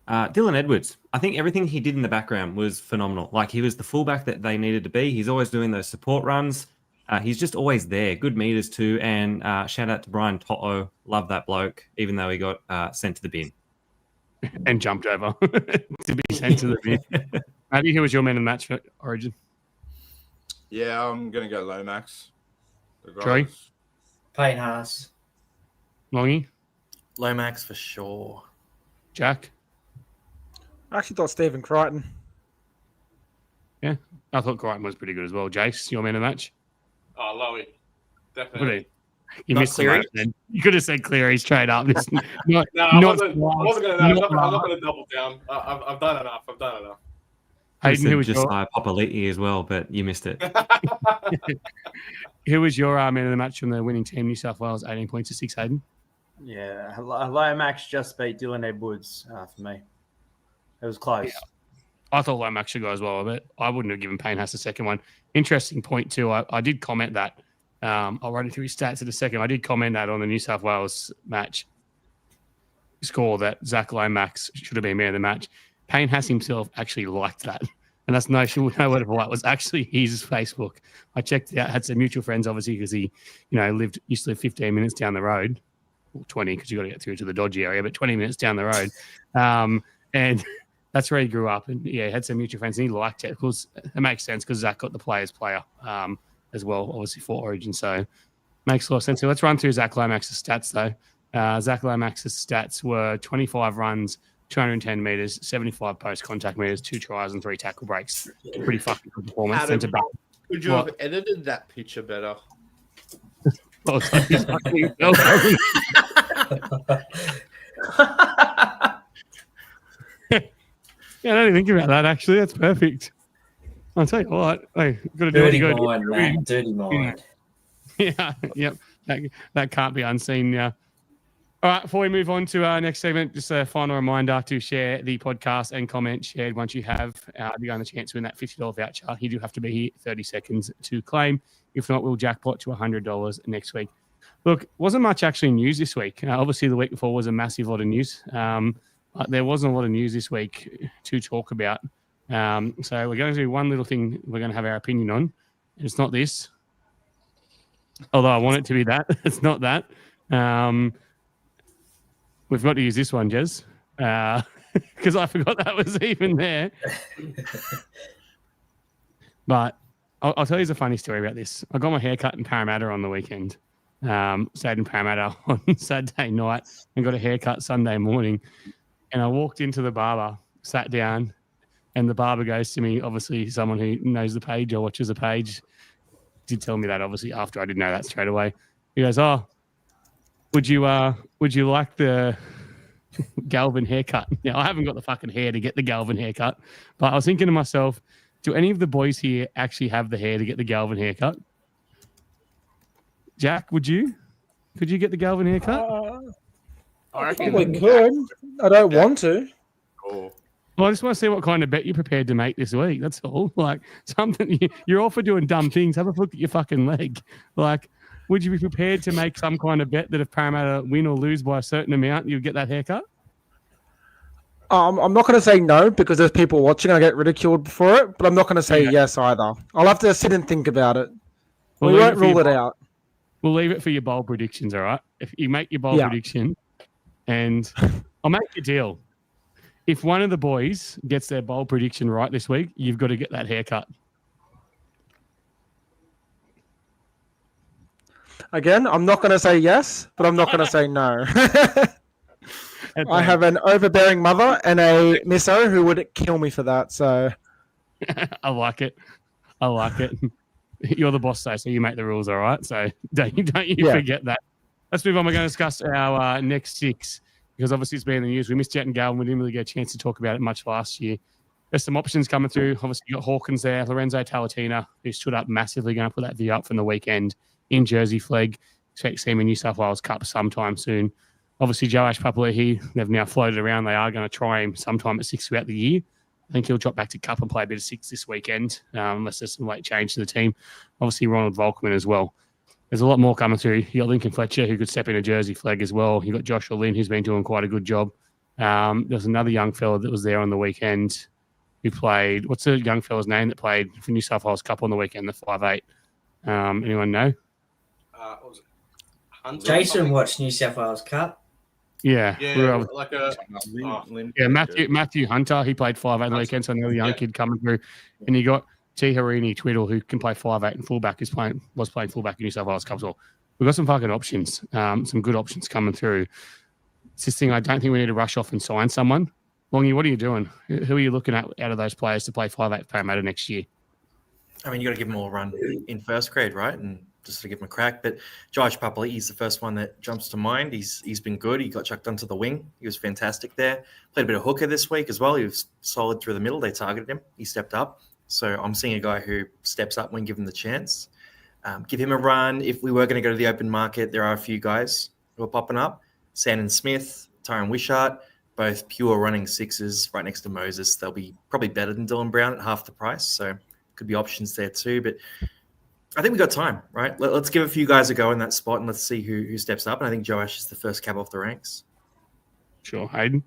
Dylan Edwards. I think everything he did in the background was phenomenal. Like, he was the fullback that they needed to be. He's always doing those support runs. He's just always there. Good meters too. And shout out to Brian Toto. Love that bloke, even though he got sent to the bin. And jumped over to be sent to the bin. Matty, who was your man of the match for Origin? Yeah, I'm going to go Lomax. Troy? Payne Haas. Longy? Lomax for sure. Jack? I actually thought Stephen Crichton. Yeah, I thought Crichton was pretty good as well. Jace, your man of the match? Oh, Lowy. Definitely. You missed Cleary. You could have said Cleary straight up. I wasn't going to. I'm not going to double down. I've done enough. Hayden, who was just Papali'i as well, but you missed it. Who was your man of the match from the winning team, New South Wales, 18 points to 6, Hayden? Yeah, Lomax just beat Dylan Edwards for me. It was close. Yeah. I thought Lomax should go as well, but I wouldn't have given Payne Haas a second one. Interesting point too. I did comment that. I'll run through his stats in a second. I did comment that on the New South Wales match score that Zach Lomax should have been man of the match. Payne Haas himself actually liked that. And that's no word of a lie. It was actually his Facebook. I checked it out, had some mutual friends, obviously, because he, used to live 15 minutes down the road. Well, 20, because you got to get through to the dodgy area, but 20 minutes down the road. And that's where he grew up. And yeah, had some mutual friends, and he liked it. Of course, it makes sense because Zach got the player's player as well, obviously, for Origin. So makes a lot of sense. So let's run through Zach Lomax's stats, though. Zach Lomax's stats were 25 runs, 210 meters, 75 post contact meters, 2 tries and 3 tackle breaks. Pretty fucking good performance. Adam, Centre back. could you What? have edited that picture better? Oh, it's like he's fucking welcome. Yeah, I didn't think about that actually. That's perfect. I'll tell you what. Hey, got to do what Dirty you got to mind, man. Dirty mind. Yeah, yep. That can't be unseen now. All right, before we move on to our next segment, just a final reminder to share the podcast and comment shared once you have. You're going to chance to win that $50 voucher. You do have to be here 30 seconds to claim. If not, we'll jackpot to $100 next week. Look, wasn't much actually news this week. Obviously, the week before was a massive lot of news. But there wasn't a lot of news this week to talk about. So we're going to do one little thing we're going to have our opinion on. It's not this. Although I want it to be that. It's not that. We've got to use this one, Jez, because I forgot that was even there. But I'll tell you a funny story about this. I got my hair cut in Parramatta on the weekend. Stayed in Parramatta on Saturday night and got a haircut Sunday morning. And I walked into the barber, sat down, and the barber goes to me, obviously someone who knows the page or watches the page, did tell me that obviously after I didn't know that straight away. He goes, "Oh, would you like the Galvin haircut?" Now I haven't got the fucking hair to get the Galvin haircut, but I was thinking to myself, do any of the boys here actually have the hair to get the Galvin haircut? Jack, would you? Could you get the Galvin haircut? I probably could. I don't want to. Cool. Well, I just want to see what kind of bet you're prepared to make this week. That's all. Like something you're all for doing dumb things. Have a look at your fucking leg. Like, would you be prepared to make some kind of bet that if Parramatta win or lose by a certain amount, you'll get that haircut? I'm not going to say no because there's people watching. I get ridiculed for it, but I'm not going to say yes either. I'll have to sit and think about it. We won't rule it out. We'll leave it for your bold predictions, all right? If you make your bold prediction, and I'll make a deal. If one of the boys gets their bold prediction right this week, you've got to get that haircut. Again, I'm not going to say yes, but I'm not going to say no. I have an overbearing mother and a misso who would kill me for that. So I like it. I like it. You're the boss, though, so you make the rules, all right? So don't you forget that. Let's move on. We're going to discuss our next six because obviously it's been in the news. We missed out in Galvin. We didn't really get a chance to talk about it much last year. There's some options coming through. Obviously, you got Hawkins there, Lorenzo Talatina, who stood up massively, going to put that view up from the weekend in Jersey flag. Expect to see him in New South Wales Cup sometime soon. Obviously, Joash Papali'i, they've now floated around. They are going to try him sometime at 6 throughout the year. I think he'll drop back to Cup and play a bit of 6 this weekend, unless there's some late change to the team. Obviously, Ronald Volkman as well. There's a lot more coming through. You got Lincoln Fletcher, who could step in a Jersey flag as well. You got Joshua Lynn, who's been doing quite a good job. There's another young fella that was there on the weekend who played. What's the young fella's name that played for New South Wales Cup on the weekend, the 5'8"? Anyone know? What was it? Hunter Jason watched New South Wales Cup. Yeah. like a Matthew Hunter. He played 5'8" on the weekend, so another young kid coming through. And you got T. Harini Twiddle, who can play 5'8" and fullback, was playing fullback in New South Wales Cup as well. We've got some fucking options, some good options coming through. It's this thing I don't think we need to rush off and sign someone. Longy, what are you doing? Who are you looking at out of those players to play 5'8" Parramatta next year? I mean, you got to give them all a run in first grade, right? And just to give them a crack. But Josh Papali'i is the first one that jumps to mind. He's been good. He got chucked onto the wing. He was fantastic there. Played a bit of hooker this week as well. He was solid through the middle. They targeted him. He stepped up. So I'm seeing a guy who steps up when given the chance. Give him a run. If we were going to go to the open market, there are a few guys who are popping up. Sandon Smith, Tyron Wishart, both pure running sixes right next to Moses. They'll be probably better than Dylan Brown at half the price. So could be options there too. But I think we got time, right? Let's give a few guys a go in that spot and let's see who steps up. And I think Joash is the first cab off the ranks. Sure. Hayden?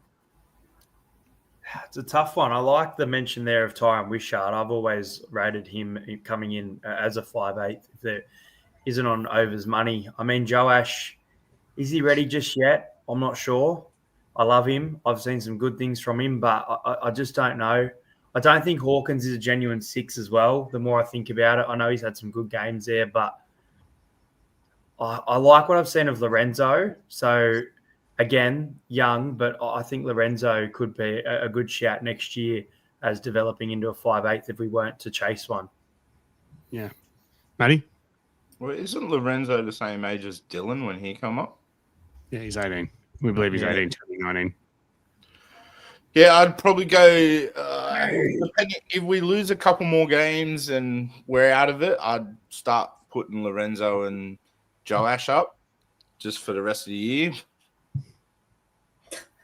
It's a tough one. I like the mention there of Tyron Wishart. I've always rated him coming in as a 5'8" if there isn't on overs money. I mean, Joash, is he ready just yet? I'm not sure. I love him. I've seen some good things from him, but I just don't know. I don't think Hawkins is a genuine 6 as well. The more I think about it, I know he's had some good games there, but I like what I've seen of Lorenzo. So again, young, but I think Lorenzo could be a good shout next year as developing into a 5'8" if we weren't to chase one. Yeah. Matty? Well, isn't Lorenzo the same age as Dylan when he come up? Yeah, he's 18. We believe he's 18, turning 19. Yeah, I'd probably go. Depending, if we lose a couple more games and we're out of it, I'd start putting Lorenzo and Joash up just for the rest of the year.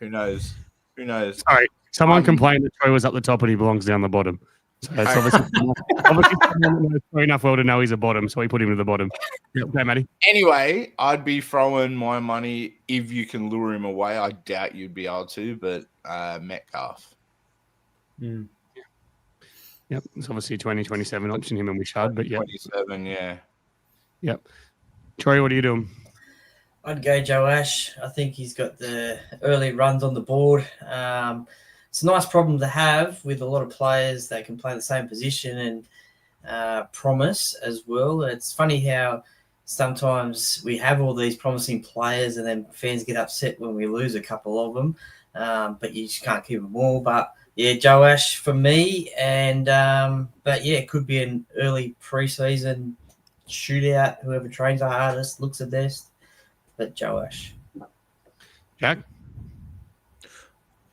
Who knows? Who knows? Sorry, someone complained that Troy was up the top and he belongs down the bottom. So it's obviously someone knows Troy enough well to know he's a bottom, so he put him to the bottom. Yep. Okay, Matty. Anyway, I'd be throwing my money if you can lure him away. I doubt you'd be able to, but Metcalf. Mm. Yep, it's obviously a 2027 option, him and Wishard, but yeah. 27, yeah. Yep. Troy, what are you doing? I'd go Joash. I think he's got the early runs on the board. It's a nice problem to have with a lot of players that can play the same position and promise as well. It's funny how sometimes we have all these promising players and then fans get upset when we lose a couple of them, but you just can't keep them all. But yeah, Joash for me, and but yeah, it could be an early preseason shootout. Whoever trains the hardest looks the best. But Joash. Jack?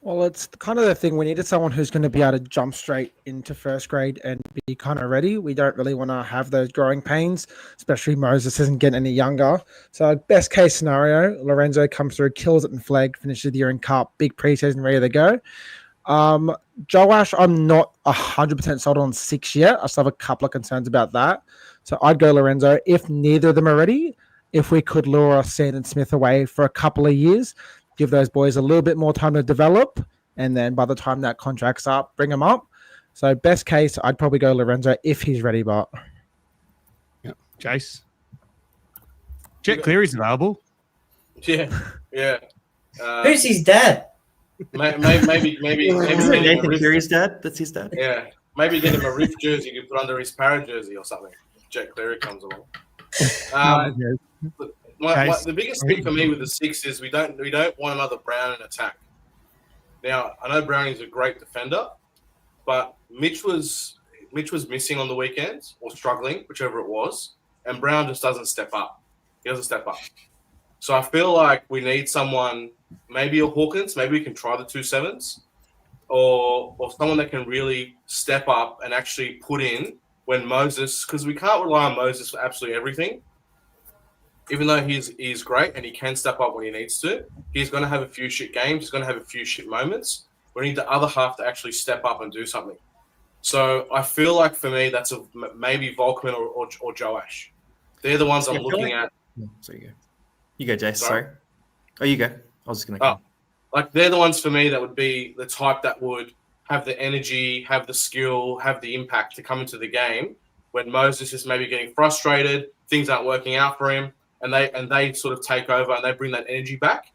Well, it's kind of the thing. We needed someone who's going to be able to jump straight into first grade and be kind of ready. We don't really want to have those growing pains, especially Moses isn't getting any younger. So best case scenario, Lorenzo comes through, kills it in flag, finishes the year in cup, big preseason, ready to go. Joash, I'm not 100% sold on 6 yet. I still have a couple of concerns about that. So I'd go Lorenzo. If neither of them are ready, if we could lure Sandon Smith away for a couple of years, give those boys a little bit more time to develop, and then by the time that contract's up, bring them up. So best case, I'd probably go Lorenzo if he's ready, but... Yeah. Jace? Jet Cleary's available. Yeah. Who's his dad? Maybe Isn't it Nathan Cleary's dad? That's his dad. Yeah, maybe get him a Riff jersey to put under his Parra jersey or something. Jet Cleary comes along. The biggest thing for me with the six is we don't want another Brown in attack. Now I know Browning's a great defender, but Mitch was missing on the weekends or struggling, whichever it was, and Brown just doesn't step up. He doesn't step up. So I feel like we need someone, maybe a Hawkins, maybe we can try the 2-7s, or someone that can really step up and actually put in when Moses, because we can't rely on Moses for absolutely everything. Even though he's great and he can step up when he needs to, he's going to have a few shit games. He's going to have a few shit moments. We need the other half to actually step up and do something. So I feel like for me, that's maybe Volkman or Joash. They're the ones I'm looking at. So you go, Jace. Sorry. Oh, you go. I was just going to go. Like they're the ones for me that would be the type that would have the energy, have the skill, have the impact to come into the game when Moses is maybe getting frustrated, things aren't working out for him, and they sort of take over and they bring that energy back.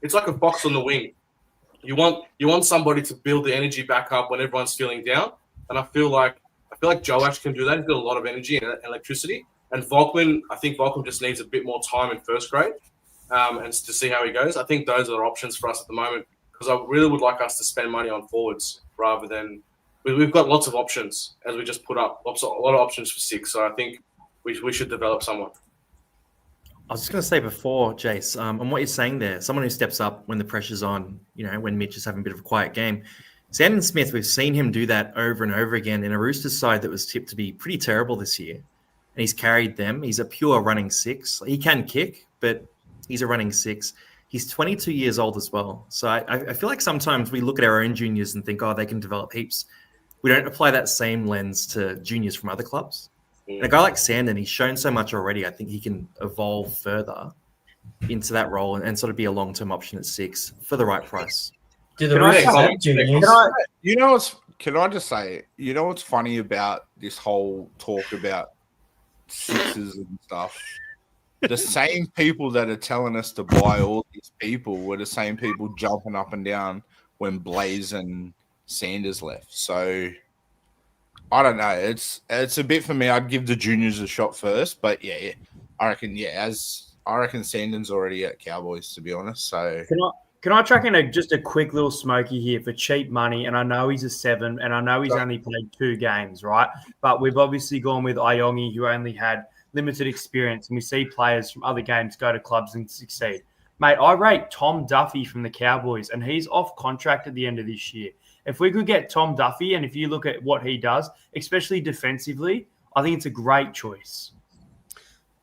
It's like a fox on the wing. You want somebody to build the energy back up when everyone's feeling down, and I feel like Joash can do that. He's got a lot of energy and electricity. And Volkman, I think Volkman just needs a bit more time in first grade, and to see how he goes. I think those are options for us at the moment because I really would like us to spend money on forwards rather than we've got lots of options as we just put up a lot of options for six. So I think we should develop someone. I was just going to say before, Jace, on what you're saying there, someone who steps up when the pressure's on, when Mitch is having a bit of a quiet game. Sandon Smith, we've seen him do that over and over again in a Roosters side that was tipped to be pretty terrible this year. And he's carried them. He's a pure running six. He can kick, but he's a running six. He's 22 years old as well. So I feel like sometimes we look at our own juniors and think, they can develop heaps. We don't apply that same lens to juniors from other clubs. And a guy like Sandon, he's shown so much already. I think he can evolve further into that role and sort of be a long-term option at six for the right price. Can I just say, what's funny about this whole talk about sixes and stuff? The same people that are telling us to buy all these people were the same people jumping up and down when Blaze and Sanders left. So I don't know. It's a bit for me. I'd give the juniors a shot first, but yeah, I reckon as I reckon Sandon's already at Cowboys, to be honest. So Can I chuck in just a quick little smoky here for cheap money? And I know he's a 7, and I know he's only played 2 games, right? But we've obviously gone with Iongi, who only had limited experience, and we see players from other games go to clubs and succeed. Mate, I rate Tom Duffy from the Cowboys, and he's off contract at the end of this year. If we could get Tom Duffy, and if you look at what he does, especially defensively, I think it's a great choice.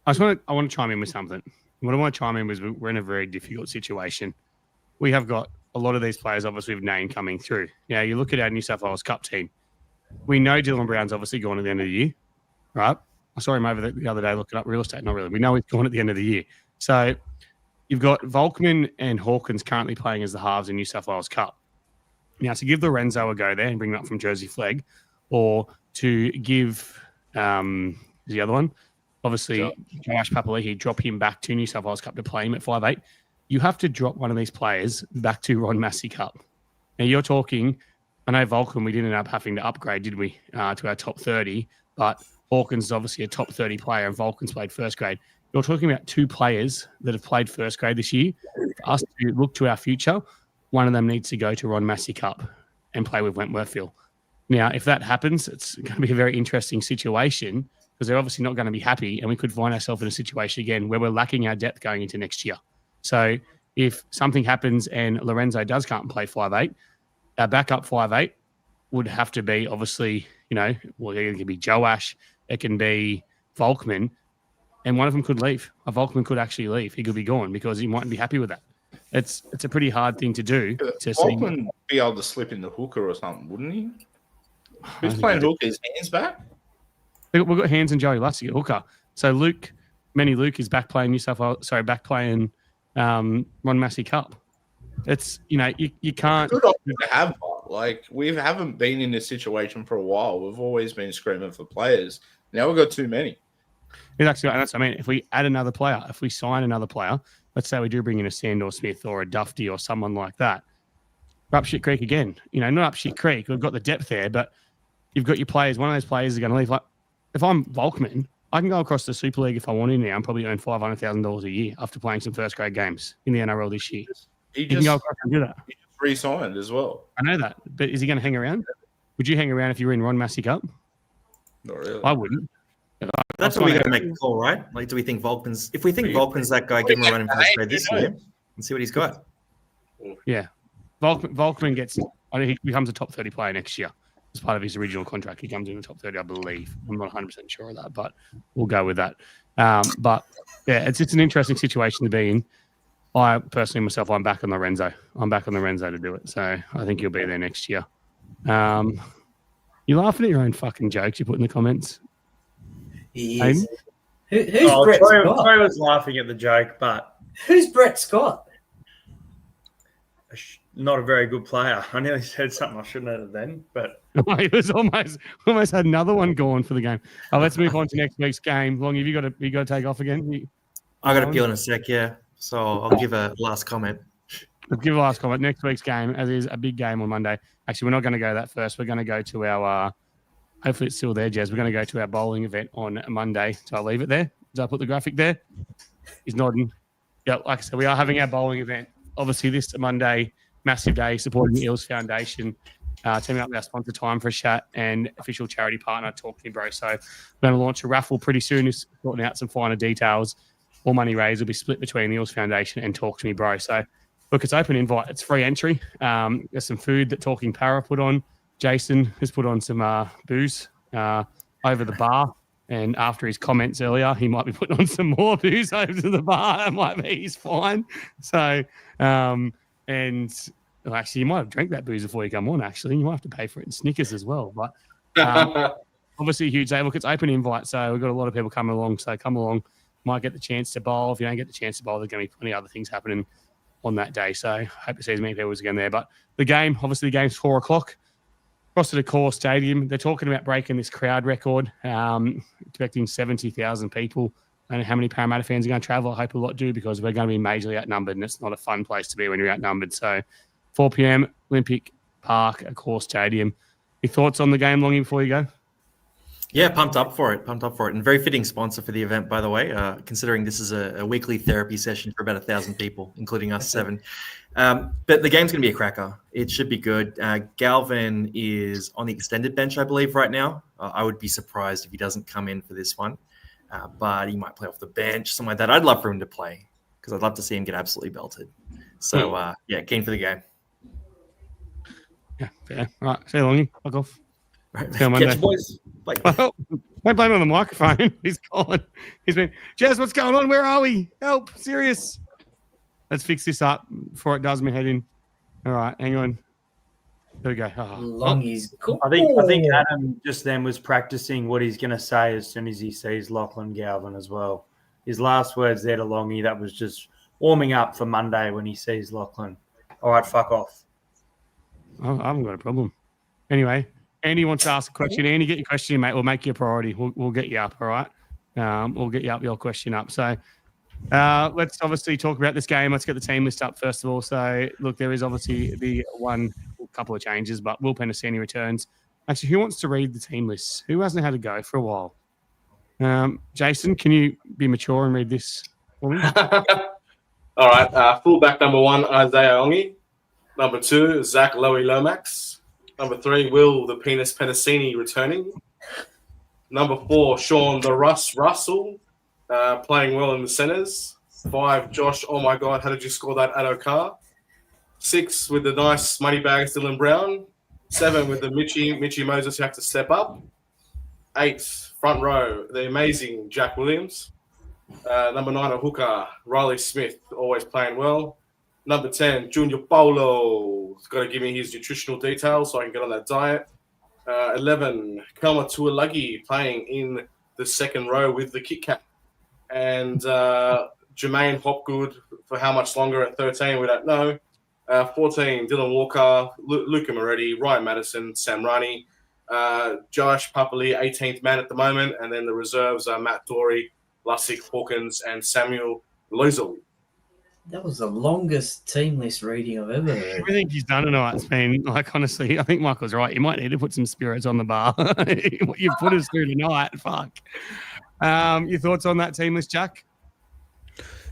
I want to chime in with something. What I want to chime in was we're in a very difficult situation. We have got a lot of these players, obviously, with name coming through. Yeah, you look at our New South Wales Cup team. We know Dylan Brown's obviously gone at the end of the year, right? I saw him over the other day looking up real estate. Not really. We know he's gone at the end of the year. So you've got Volkman and Hawkins currently playing as the halves in New South Wales Cup. Now, to give Lorenzo a go there and bring him up from Jersey Flegg, or to give the other one, obviously, Josh Papali'i, drop him back to New South Wales Cup to play him at 5'8". You have to drop one of these players back to Ron Massey Cup. Now, you're talking, I know Vulcan, we didn't end up having to upgrade, did we, to our top 30, but Hawkins is obviously a top 30 player and Vulcan's played first grade. You're talking about 2 players that have played first grade this year. For us to look to our future, one of them needs to go to Ron Massey Cup and play with Wentworthville. Now, if that happens, it's going to be a very interesting situation because they're obviously not going to be happy, and we could find ourselves in a situation again where we're lacking our depth going into next year. So if something happens and Lorenzo does come and play 5'8", our backup 5'8" would have to be obviously, well, it can be Joash, it can be Volkman, and one of them could leave. A Volkman could actually leave. He could be gone because he mightn't be happy with that. It's a pretty hard thing to do. Volkman would be able to slip in the hooker or something, wouldn't he? Who's playing hooker? His hands back? We've got Hands and Joey Lutzig at hooker. So Luke is back playing back playing Ron Massey Cup. It's, you can't. Good option to have, like, we haven't been in this situation for a while. We've always been screaming for players. Now we've got too many. Exactly. And that's what I mean. If we add another player, if we sign another player, let's say we do bring in a Sandor Smith or a Dufty or someone like that, we're up shit creek again. Not up shit creek. We've got the depth there, but you've got your players. One of those players is going to leave. Like, if I'm Volkman, I can go across the Super League if I want to now and probably earn $500,000 a year after playing some first grade games in the NRL this year. He can go across and do that. He just re-signed as well. I know that, but is he going to hang around? Would you hang around if you were in Ron Massey Cup? Not really. I wouldn't. That's what we got to make a call, right? Like, do we think Volkman's? If we think Volkman's that guy, give him a run in first grade this year and see what he's got. Yeah, Volkman gets. I think he becomes a top 30 player next year. As part of his original contract, he comes in the top 30, I believe. I'm not 100% sure of that, but we'll go with that. But yeah, it's an interesting situation to be in. I personally myself, I'm back on Lorenzo. I'm back on Lorenzo to do it. So I think he'll be there next year. You laughing at your own fucking jokes you put in the comments? He is. Who's Brett Troy Scott? was laughing at the joke, but Who's Brett Scott? not a very good player. I nearly said something I shouldn't have then, but He was almost had another one going for the game. Let's move on to next week's game. Long, have you got to take off again? I got to peel in a sec, yeah. So I'll give a last comment. Let's give a last comment. Next week's game, as is a big game on Monday. Actually, we're not going to go that first. We're going to go to our. Hopefully, it's still there, Jez. We're going to go to our bowling event on Monday. So I'll leave it there. Did I put the graphic there? He's nodding. Yeah, like I said, we are having our bowling event. Obviously, this Monday, massive day supporting the Eels Foundation, teaming up with our sponsor Time for a Chat and official charity partner Talk to Me Bro. So we're going to launch a raffle pretty soon. Just sorting out some finer details. All money raised will be split between the Eels Foundation and Talk to Me Bro. So look, it's open invite. It's free entry. There's some food that Talking Parra put on. Jason has put on some booze over the bar. And after his comments earlier, he might be putting on some more booze over to the bar. That might be his fine. So, actually, you might have drank that booze before you come on, actually. You might have to pay for it in Snickers as well. But obviously a huge day. Look, it's open invite. So we've got a lot of people coming along. So come along. Might get the chance to bowl. If you don't get the chance to bowl, there's going to be plenty of other things happening on that day. So hope to see as many people as again there. But the game, obviously the game's 4 o'clock. Across to the Core Stadium. They're talking about breaking this crowd record, expecting 70,000 people. I don't know how many Parramatta fans are going to travel. I hope a lot do because we're going to be majorly outnumbered and it's not a fun place to be when you're outnumbered. So 4 p.m, Olympic Park at Core Stadium. Your thoughts on the game, Longy, before you go? Yeah, pumped up for it. And very fitting sponsor for the event, by the way, considering this is a weekly therapy session for about 1,000 people, including us 7. But the game's going to be a cracker. It should be good. Galvin is on the extended bench, I believe, right now. I would be surprised if he doesn't come in for this one. But he might play off the bench, something like that. I'd love for him to play because I'd love to see him get absolutely belted. So, keen for the game. Yeah, fair. All right, see you, Longy. Fuck off. Right. See you on Monday. Catch you, boys. Bye. Well, don't blame him on the microphone. He's gone. He's been, Jazz, what's going on? Where are we? Help. Serious. Let's fix this up before it does me head in. All right, hang on. There we go. Longy's cool. I think Adam just then was practicing what he's going to say as soon as he sees Lachlan Galvin as well. His last words there to Longy, that was just warming up for Monday when he sees Lachlan. All right, fuck off. I haven't got a problem. Anyway, Andy wants to ask a question. Andy, get your question in, mate. We'll make you a priority. We'll get you up, all right? We'll get you up, your question up. So let's obviously talk about this game. Let's get the team list up first of all. So, look, there is obviously the couple of changes, but Will Penasini returns. Actually, who wants to read the team list? Who hasn't had a go for a while? Jason, can you be mature and read this for me? All right. Fullback number 1, Isaiah Ongi. Number 2, Zach Lomax. Number 3, Will the Penis Penasini returning. Number 4, Sean the Russ Russell playing well in the centres. 5, Josh, oh my God, how did you score that at O'Carr? 6, with the nice money bags, Dylan Brown. 7, with the Mitchie Moses who have to step up. 8, front row, the amazing Jack Williams. Number 9, a hooker, Riley Smith, always playing well. Number 10, Junior Paulo. He's got to give me his nutritional details so I can get on that diet. 11, Kelma Tuolagi playing in the second row with the Kit Kat. And Jermaine Hopgood for how much longer at 13, we don't know. 14, Dylan Walker, Luca Moretti, Ryan Madison, Sam Rani, Josh Papali, 18th man at the moment. And then the reserves are Matt Dory, Lussick Hawkins, and Samuel Loizel. That was the longest team list reading I've ever heard. Everything he's done tonight has been, like, honestly, I think Michael's right. You might need to put some spirits on the bar. What you've put us through tonight, fuck. Your thoughts on that team list, Jack?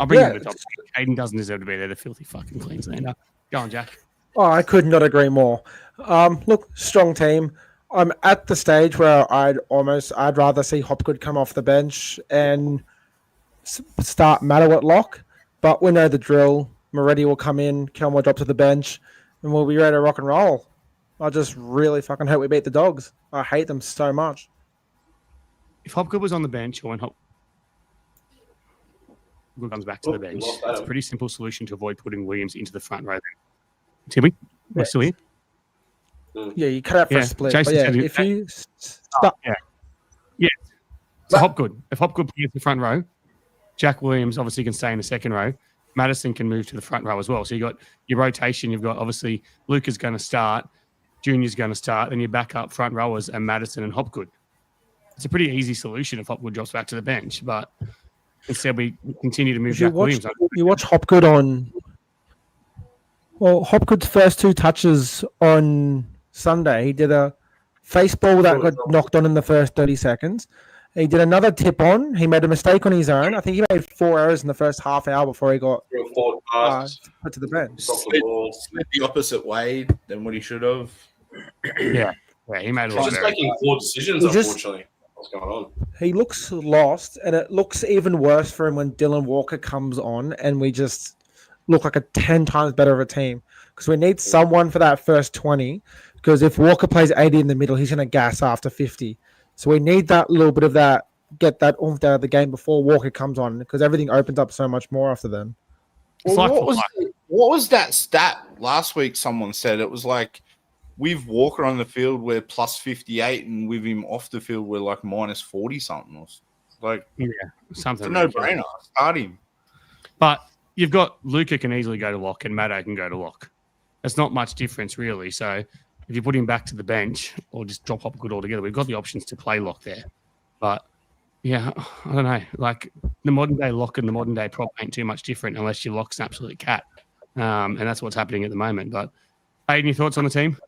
I'll bring you to the top. Aiden doesn't deserve to be there, the filthy fucking Queenslander. Go on, Jack. Oh, I could not agree more. Look, strong team. I'm at the stage where I'd rather see Hopgood come off the bench and start Matter at lock. But we know the drill. Moretti will come in, Kelmore drop to the bench, and we'll be ready to rock and roll. I just really fucking hope we beat the Dogs. I hate them so much. If Hopgood was on the bench or when Hopgood comes back to the bench, it's a pretty simple solution to avoid putting Williams into the front row. Timmy, we're still here? Yeah, you cut out for a split. Jason but if you start... Yeah. So Hopgood. If Hopgood plays the front row, Jack Williams obviously can stay in the second row. Madison can move to the front row as well. So you've got your rotation. You've got, obviously, Luca's going to start. Junior's going to start. Then your backup front rowers and Madison and Hopgood. It's a pretty easy solution if Hopgood drops back to the bench. But instead, we continue to move Jack Williams. You watch Hopgood on... Well, Hopgood's first 2 touches on Sunday, he did a face ball that got knocked on in the first 30 seconds. He did another tip on. He made a mistake on his own. I think he made 4 errors in the first half hour before he got put to the bench. Split the opposite way than what he should have. Yeah, he made a lot of errors. He's just making poor decisions, unfortunately. What's going on? He looks lost, and it looks even worse for him when Dylan Walker comes on, and we just look like a 10 times better of a team. Because we need someone for that first 20. Because if Walker plays 80 in the middle, he's going to gas after 50. So we need that little bit of that, get that oomph out of the game before Walker comes on, because everything opens up so much more after then. Well, what was that stat last week? Someone said it was like with Walker on the field we're plus 58, and with him off the field we're like minus 40 something. Like, something. It's a no-brainer. Start him. But you've got Luca can easily go to lock and Maddo can go to lock. There's not much difference really. So if you put him back to the bench or just drop Hopgood altogether, we've got the options to play lock there. But yeah, I don't know. Like the modern day lock and the modern day prop ain't too much different unless your lock's an absolute cat. And that's what's happening at the moment. But Aiden, your thoughts on the team?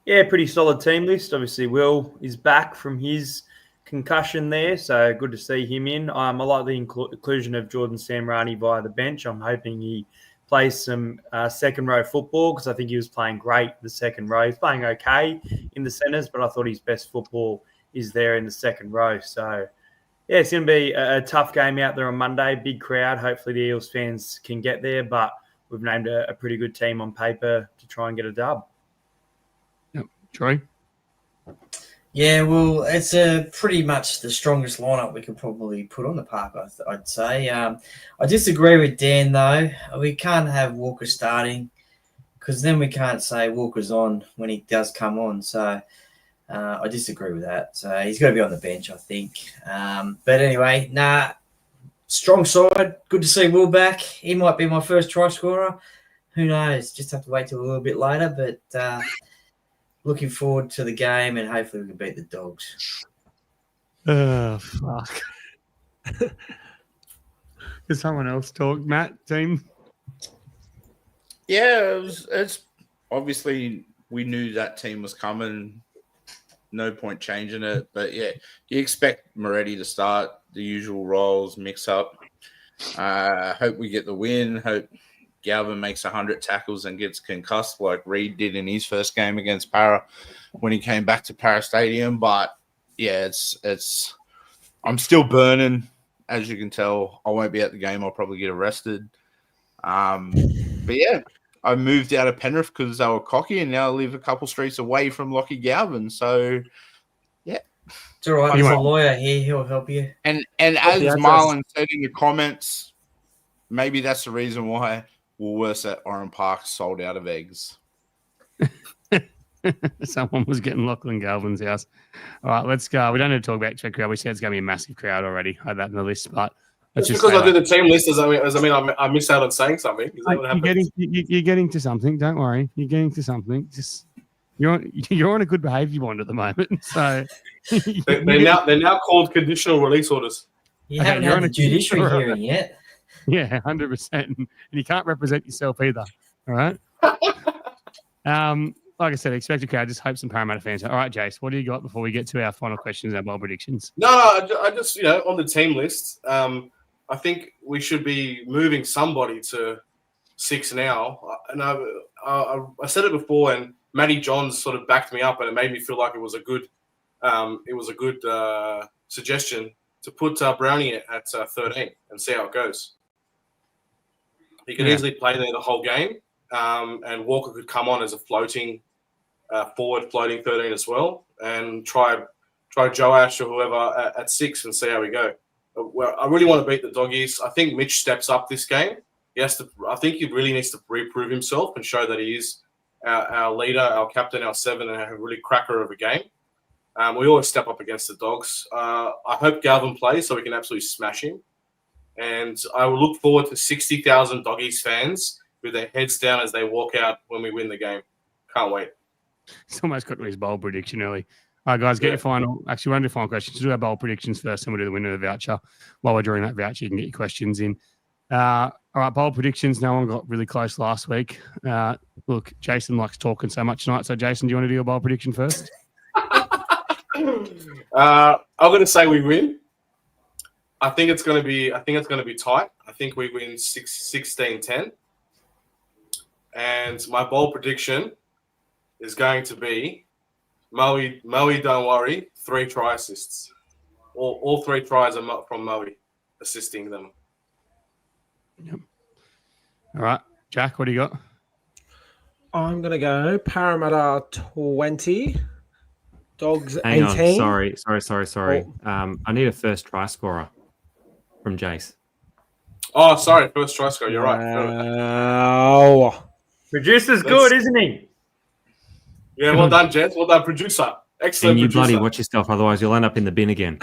Yeah, pretty solid team list. Obviously, Will is back from his concussion there, so good to see him in. I like the inclusion of Jordan Samrani via the bench. I'm hoping he plays some second row football because I think he was playing great the second row. He's playing okay in the centres, but I thought his best football is there in the second row. So, yeah, it's going to be a tough game out there on Monday. Big crowd. Hopefully the Eels fans can get there, but we've named a pretty good team on paper to try and get a dub. Yep. Troy? Yeah, well, it's pretty much the strongest lineup we could probably put on the park, I'd say. I disagree with Dan, though. We can't have Walker starting because then we can't say Walker's on when he does come on. So I disagree with that. So he's got to be on the bench, I think. But anyway, strong side. Good to see Will back. He might be my first try scorer. Who knows? Just have to wait till a little bit later. But looking forward to the game, and hopefully we can beat the Dogs. Oh, fuck. Can someone else talk? Matt, team? Yeah, it's obviously we knew that team was coming. No point changing it. But, yeah, you expect Moretti to start the usual roles, mix up. Hope we get the win. Hope Galvin makes 100 tackles and gets concussed like Reed did in his first game against Parra when he came back to Parra Stadium. But, yeah, it's I'm still burning. As you can tell, I won't be at the game. I'll probably get arrested. But, yeah, I moved out of Penrith because they were cocky, and now I live a couple streets away from Lockie Galvin. So, yeah. It's all right. There's a lawyer here. He'll help you. And as Marlon said in the comments, maybe that's the reason why Woolworths at Oran Park sold out of eggs. Someone was getting Lachlan Galvin's house. All right, let's go. We don't need to talk about check crowd. We said it's going to be a massive crowd already. I had that in the list, but just because I did the team list, I missed out on saying something. You're getting to something. Don't worry. You're getting to something. Just you're on a good behaviour bond at the moment. So they're now called conditional release orders. You haven't had a judiciary hearing yet. Yeah, 100%. And you can't represent yourself either. All right. Like I said, expect a crowd. Just hope some Parramatta fans. All right, Jace, what do you got before we get to our final questions and bowl predictions? No, I just on the team list. I think we should be moving somebody to 6 now. And I said it before, and Matty Johns sort of backed me up, and it made me feel like it was a good suggestion to put Brownie at 13 and see how it goes. He could easily play there the whole game, and Walker could come on as a floating 13 as well, and try Joash or whoever at 6 and see how we go. Well, I really want to beat the Doggies. I think Mitch steps up this game. I think he really needs to reprove himself and show that he is our leader, our captain, our 7, and a really cracker of a game. We always step up against the Dogs. I hope Galvin plays so we can absolutely smash him. And I will look forward to 60,000 Doggies fans with their heads down as they walk out when we win the game. Can't wait. He's almost got to his bowl prediction early. All right, guys, get your final. Actually, we're on to final questions. We'll do our bowl predictions first, and we'll do the winner of the voucher. While we're drawing that voucher, you can get your questions in. All right, bowl predictions. No one got really close last week. Look, Jason likes talking so much tonight. So, Jason, do you want to do your bowl prediction first? I'm going to say we win. I think it's going to be tight. I think we win 16-10. And my bold prediction is going to be Moe, don't worry, 3 try assists. All 3 tries are from Moe, assisting them. Yep. All right, Jack, what do you got? I'm going to go Parramatta 20, Dogs Hang 18. on, sorry. I need a first try scorer from Jace. Oh, sorry, first try scorer. You're right. Wow. Producer's good, isn't he? Yeah, well done, Jets. Well done, producer. Excellent. And you producer. bloody watch yourself, otherwise you'll end up in the bin again.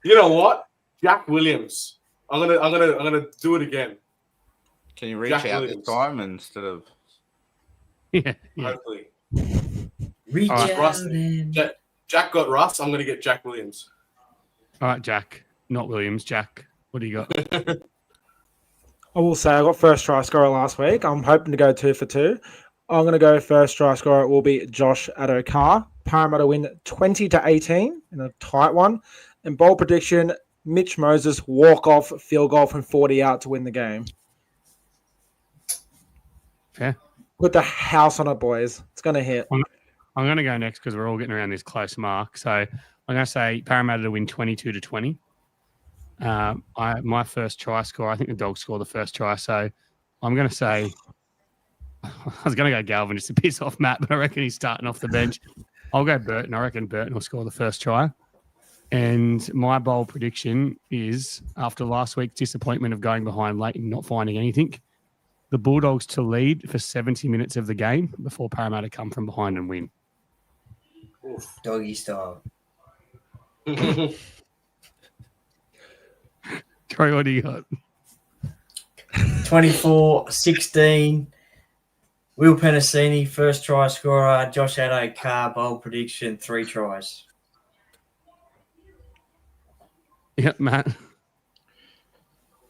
You know what? Jack Williams. I'm gonna do it again. Can you reach out this time instead of? Yeah. Hopefully. Reach out. Russ, Jack got Russ. I'm gonna get Jack Williams. All right, Jack, not Williams. Jack, what do you got? I will say I got first try scorer last week. I'm hoping to go 2 for 2. I'm going to go first try scorer. It will be Josh Adokar. Parramatta win 20-18 in a tight one. And bold prediction, Mitch Moses walk-off field goal from 40 out to win the game. Fair. Put the house on it, boys. It's going to hit. I'm going to go next because we're all getting around this close mark. So I'm going to say Parramatta to win 22-20. My first try score, I think the Dogs score the first try. So I'm going to say, I was going to go Galvin just to piss off Matt, but I reckon he's starting off the bench. I'll go Burton. I reckon Burton will score the first try. And my bold prediction is, after last week's disappointment of going behind late and not finding anything, the Bulldogs to lead for 70 minutes of the game before Parramatta come from behind and win. Doggy style. Troy, what do you got? 24-16. Will Penasini, first try scorer. Josh Adokar, bold prediction, 3 tries. Yep, Matt.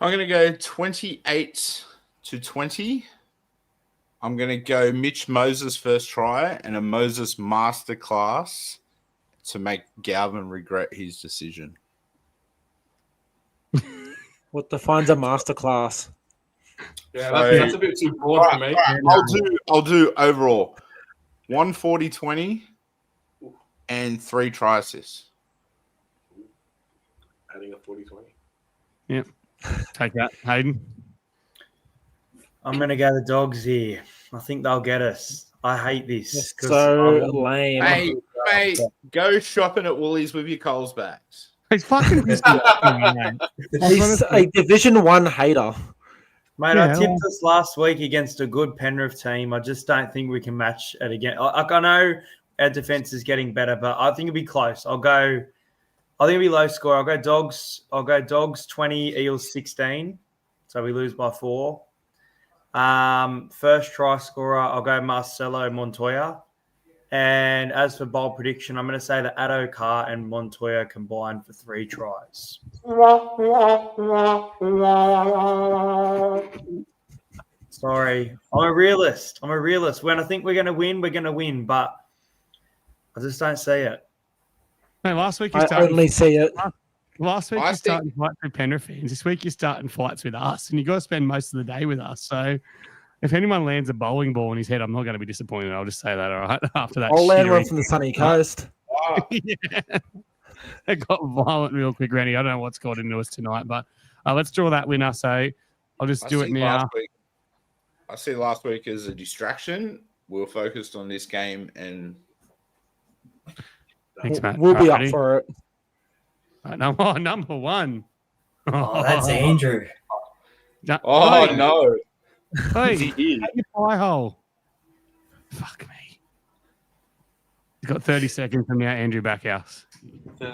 I'm going to go 28-20. I'm going to go Mitch Moses first try and a Moses masterclass to make Galvin regret his decision. What defines a masterclass? Yeah, that's a bit too broad for me. I'll do overall 140-20 and 3 try assists. Adding a 40-20. Yep. Take that, Hayden. I'm going to go the Dogs here. I think they'll get us. I hate this. It's so lame. Hey, mate, go shopping at Woolies with your Coles bags. He's fucking pissed me off, mate. He's a Division 1 hater. Mate, Yeah, I tipped us last week against a good Penrith team. I just don't think we can match it again. I know our defense is getting better, but I think it'll be close. I think it'll be low score. I'll go Dogs 20, Eels 16. So we lose by 4. First try scorer, I'll go Marcelo Montoya. And as for bold prediction, I'm going to say that Adokar and Montoya combined for 3 tries. Sorry. I'm a realist. When I think we're going to win, we're going to win. But I just don't see it. Mate, last week I only see it. Last week you're starting fights with Penrith fans. This week you're starting fights with us, and you've got to spend most of the day with us. So if anyone lands a bowling ball in his head, I'm not going to be disappointed. I'll just say that, all right? After that, I'll land one from the sunny coast. Yeah. It got violent real quick, Randy. I don't know what's got into us tonight, but let's draw that winner. So I'll just do it now. I see last week as a distraction. We're focused on this game, and Thanks, Matt. We'll be Ready? up for it. Number 1. Oh, that's Andrew. oh Hey, no, hey, he is. take your pie hole. Fuck me. He's got 30 seconds from now, Andrew Backhouse. I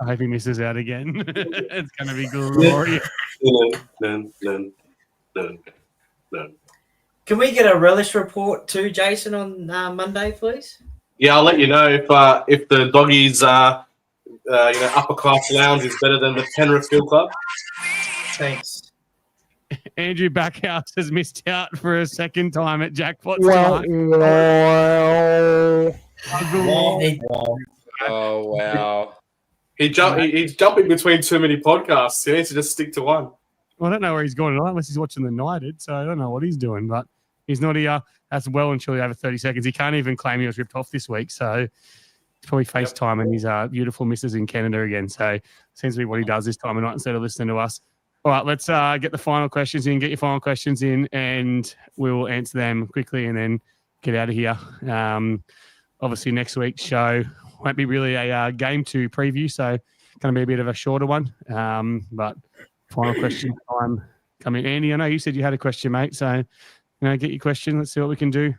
hope he misses out again. It's going to be glorious. Can we get a relish report too, Jason, on Monday, please? Yeah, I'll let you know if the Doggies upper class lounge is better than the Penrith Field Club. Thanks. Andrew Backhouse has missed out for a second time at jackpot. Well, Oh wow. He's jumping between too many podcasts. He needs to just stick to one. Well, I don't know where he's going tonight unless he's watching the United, so I don't know what he's doing, but he's not here. That's well and truly over 30 seconds. He can't even claim he was ripped off this week, so he's probably FaceTiming his beautiful missus in Canada again. So seems to be what he does this time of night instead of listening to us. All right, let's get the final questions in. Get your final questions in, and we'll answer them quickly and then get out of here. Obviously, next week's show won't be really a game to preview, so going to be a bit of a shorter one. But final question time coming. Andy, I know you said you had a question, mate, so get your question. Let's see what we can do.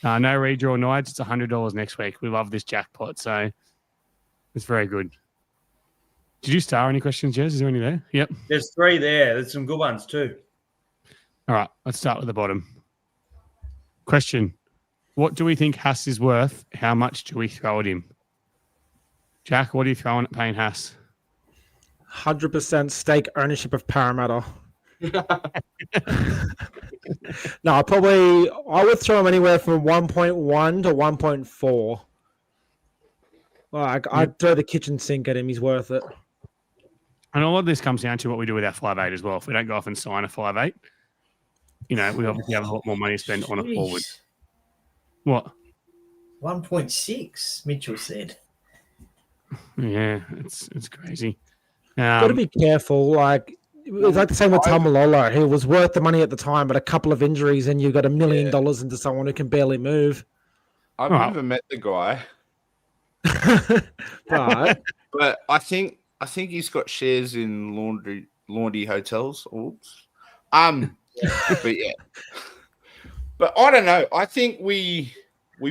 No redraw nights. It's $100 next week. We love this jackpot, so it's very good. Did you star any questions, Jez? Is there any there? Yep. There's 3 there. There's some good ones too. All right, let's start with the bottom. Question. What do we think Haas is worth? How much do we throw at him? Jack, what are you throwing at Payne Haas? 100% stake ownership of Parramatta. No, I would throw him anywhere from 1.1 to 1.4. Like, I'd throw the kitchen sink at him. He's worth it. And a lot of this comes down to what we do with our 5'8" as well. If we don't go off and sign a 5'8", we obviously have a lot more money to spend on a forward. Jeez. What? 1.6, Mitchell said. Yeah, it's crazy. Got to be careful. Like, it's like the same with Tamalolo. He was worth the money at the time, but a couple of injuries and you got $1 million into someone who can barely move. I've never met the guy, but I think he's got shares in laundry hotels. Oops. But yeah. But I don't know. I think we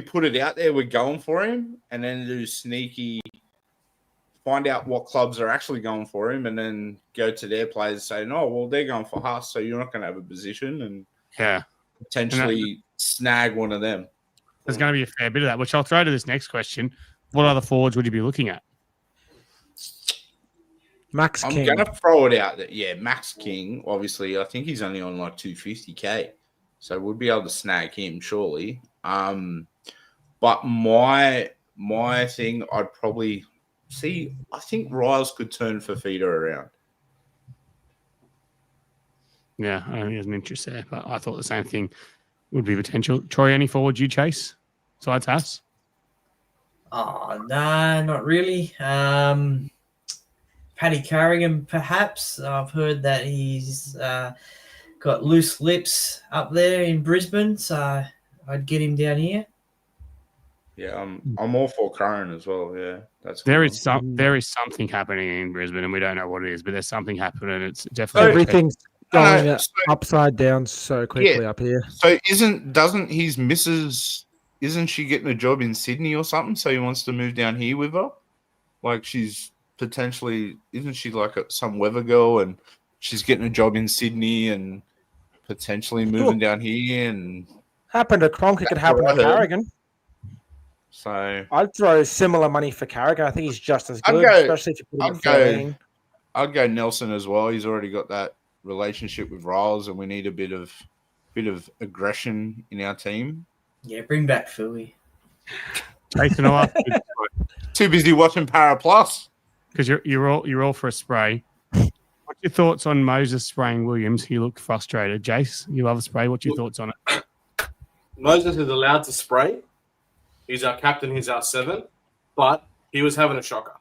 put it out there. We're going for him, and then do sneaky. Find out what clubs are actually going for him, and then go to their players and say, "No, well, they're going for us, so you're not going to have a position," and potentially snag one of them. There's going to be a fair bit of that, which I'll throw to this next question. What other forwards would you be looking at? Max King. I'm going to throw it out there. Yeah, Max King. Obviously, I think he's only on like 250K, so we'll be able to snag him surely. But my thing, I'd probably. See, I think Riles could turn Fafita around. Yeah, I think there's an interest there, but I thought the same thing would be potential. Troy, any forward you chase besides us? Oh, no, not really. Paddy Carrigan, perhaps. I've heard that he's got loose lips up there in Brisbane, so I'd get him down here. Yeah, I'm all for Curran as well. Yeah, there is something happening in Brisbane, and we don't know what it is, but there's something happening. It's definitely everything's going upside down so quickly up here. So doesn't his missus? Isn't she getting a job in Sydney or something? So he wants to move down here with her. Like she's potentially, isn't she like some weather girl, and she's getting a job in Sydney and potentially moving down here? And happened to Cronk, it could happen to Carrigan. So I'd throw similar money for Carrigan. I think he's just as good, especially if you put him at 13. I'd go Nelson as well. He's already got that relationship with Riles, and we need a bit of aggression in our team. Yeah, bring back Philly. Jason, I'll ask you, too busy watching Parra Plus because you're all for a spray. What's your thoughts on Moses spraying Williams? He looked frustrated. Jace, you love a spray. What's your thoughts on it? Moses is allowed to spray. He's our captain. He's our 7. But he was having a shocker.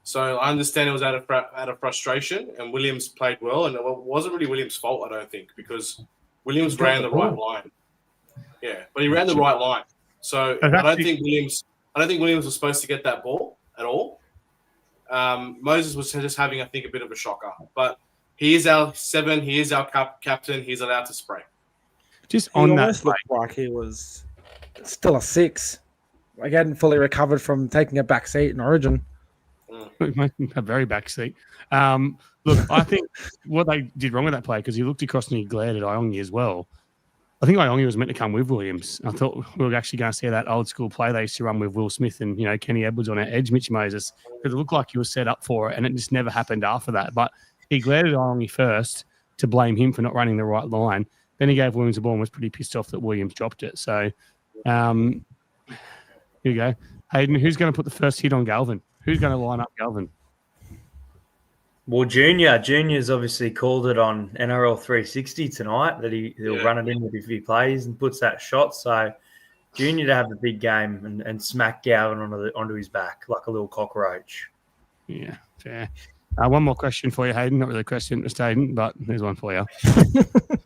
So I understand it was out of frustration, and Williams played well, and it wasn't really Williams' fault, I don't think, because Williams ran the right line. Yeah, but he ran the right line. So I don't think Williams was supposed to get that ball at all. Moses was just having, I think, a bit of a shocker. But he is our 7. He is our captain. He's allowed to spray. Just on he that, almost looked like he was still a 6. Like, hadn't fully recovered from taking a back seat in Origin. A very back seat. Look, I think what they did wrong with that play, because he looked across and he glared at Iongi as well. I think Iongi was meant to come with Williams. I thought we were actually going to see that old school play they used to run with Will Smith and Kenny Edwards on our edge, Mitch Moses, because it looked like he was set up for it, and it just never happened after that. But he glared at Iongi first to blame him for not running the right line. Then he gave Williams the ball and was pretty pissed off that Williams dropped it. So here you go. Hayden, who's going to put the first hit on Galvin? Who's going to line up Galvin? Well, Junior's obviously called it on NRL 360 tonight that he'll run it in if he plays and puts that shot. So Junior to have a big game and smack Galvin onto his back like a little cockroach. Yeah, fair. One more question for you, Hayden. Not really a question, Mr. Hayden, but there's one for you.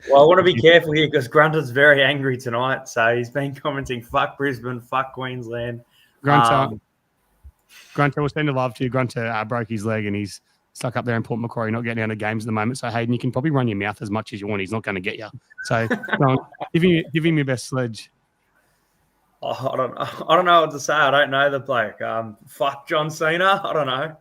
Well, I want to be careful here because Grunter's very angry tonight. So he's been commenting, fuck Brisbane, fuck Queensland. Grunter, we'll send a love to you. Grunter broke his leg and he's stuck up there in Port Macquarie, not getting out of games at the moment. So, Hayden, you can probably run your mouth as much as you want. He's not going to get you. So, give him your best sledge. Oh, I don't know what to say. I don't know the bloke. Fuck John Cena. I don't know.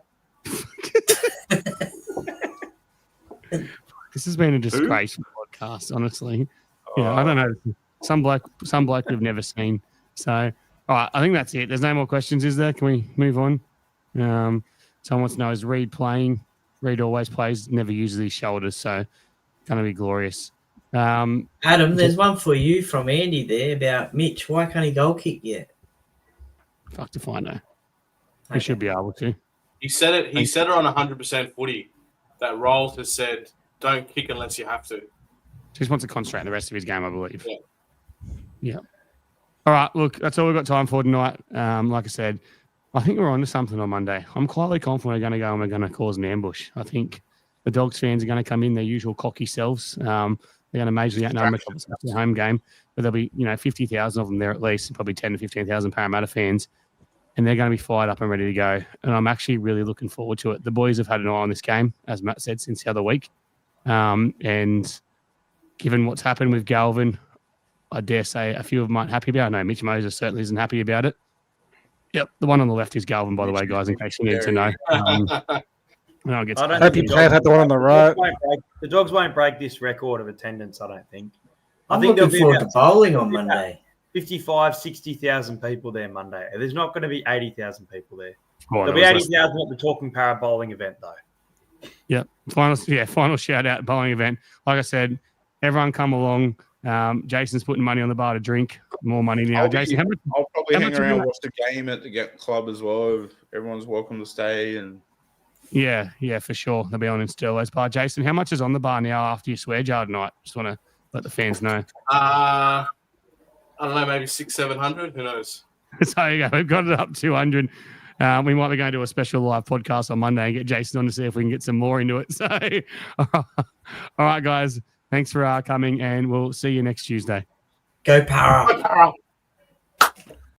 This has been a disgraceful podcast, honestly. Yeah, I don't know. Some bloke we've never seen. So, all right, I think that's it. There's no more questions, is there? Can we move on? Someone wants to know, is Reed playing? Reed always plays, never uses his shoulders, so going to be glorious. Adam, there's one for you from Andy there about Mitch. Why can't he goal kick yet? Fuck if I know. He should be able to. He said it. He said it on 100% footy that Rolls has said, "Don't kick unless you have to." Just wants to concentrate on the rest of his game, I believe. Yeah. All right, look, that's all we've got time for tonight. Like I said, I think we're on to something on Monday. I'm quietly confident we're going to go and we're going to cause an ambush. I think the Dogs fans are going to come in their usual cocky selves. They're going to majorly outnumber the home game, but there'll be 50,000 of them there at least, and probably 10 to 15,000 Parramatta fans, and they're going to be fired up and ready to go. And I'm actually really looking forward to it. The boys have had an eye on this game, as Matt said, since the other week, and given what's happened with Galvin, I dare say a few of them aren't happy about it. I know Mitch Moses certainly isn't happy about it. Yep, the one on the left is Galvin, by the way, guys, in case you need to know. Happy Pat had the one on the right. The Dogs won't break this record of attendance, I don't think. I'm looking forward to bowling on Monday. 55, 60,000 people there Monday. There's not going to be 80,000 people there. Oh, There'll be 80,000 at the Talking Parra bowling event, though. Yep. Final shout out bowling event. Like I said, everyone come along. Jason's putting money on the bar to drink. More money now. Jason, I'll probably hang around and watch the game at the club as well. If everyone's welcome to stay. And yeah, for sure. They'll be on in Sterlo's bar. Jason, how much is on the bar now after your swear jar tonight? Just want to let the fans know. I don't know, maybe 600-700. Who knows? So you go. We've got it up 200. We might be going to a special live podcast on Monday and get Jason on to see if we can get some more into it. So, all right, guys. Thanks for coming, and we'll see you next Tuesday. Go Parra.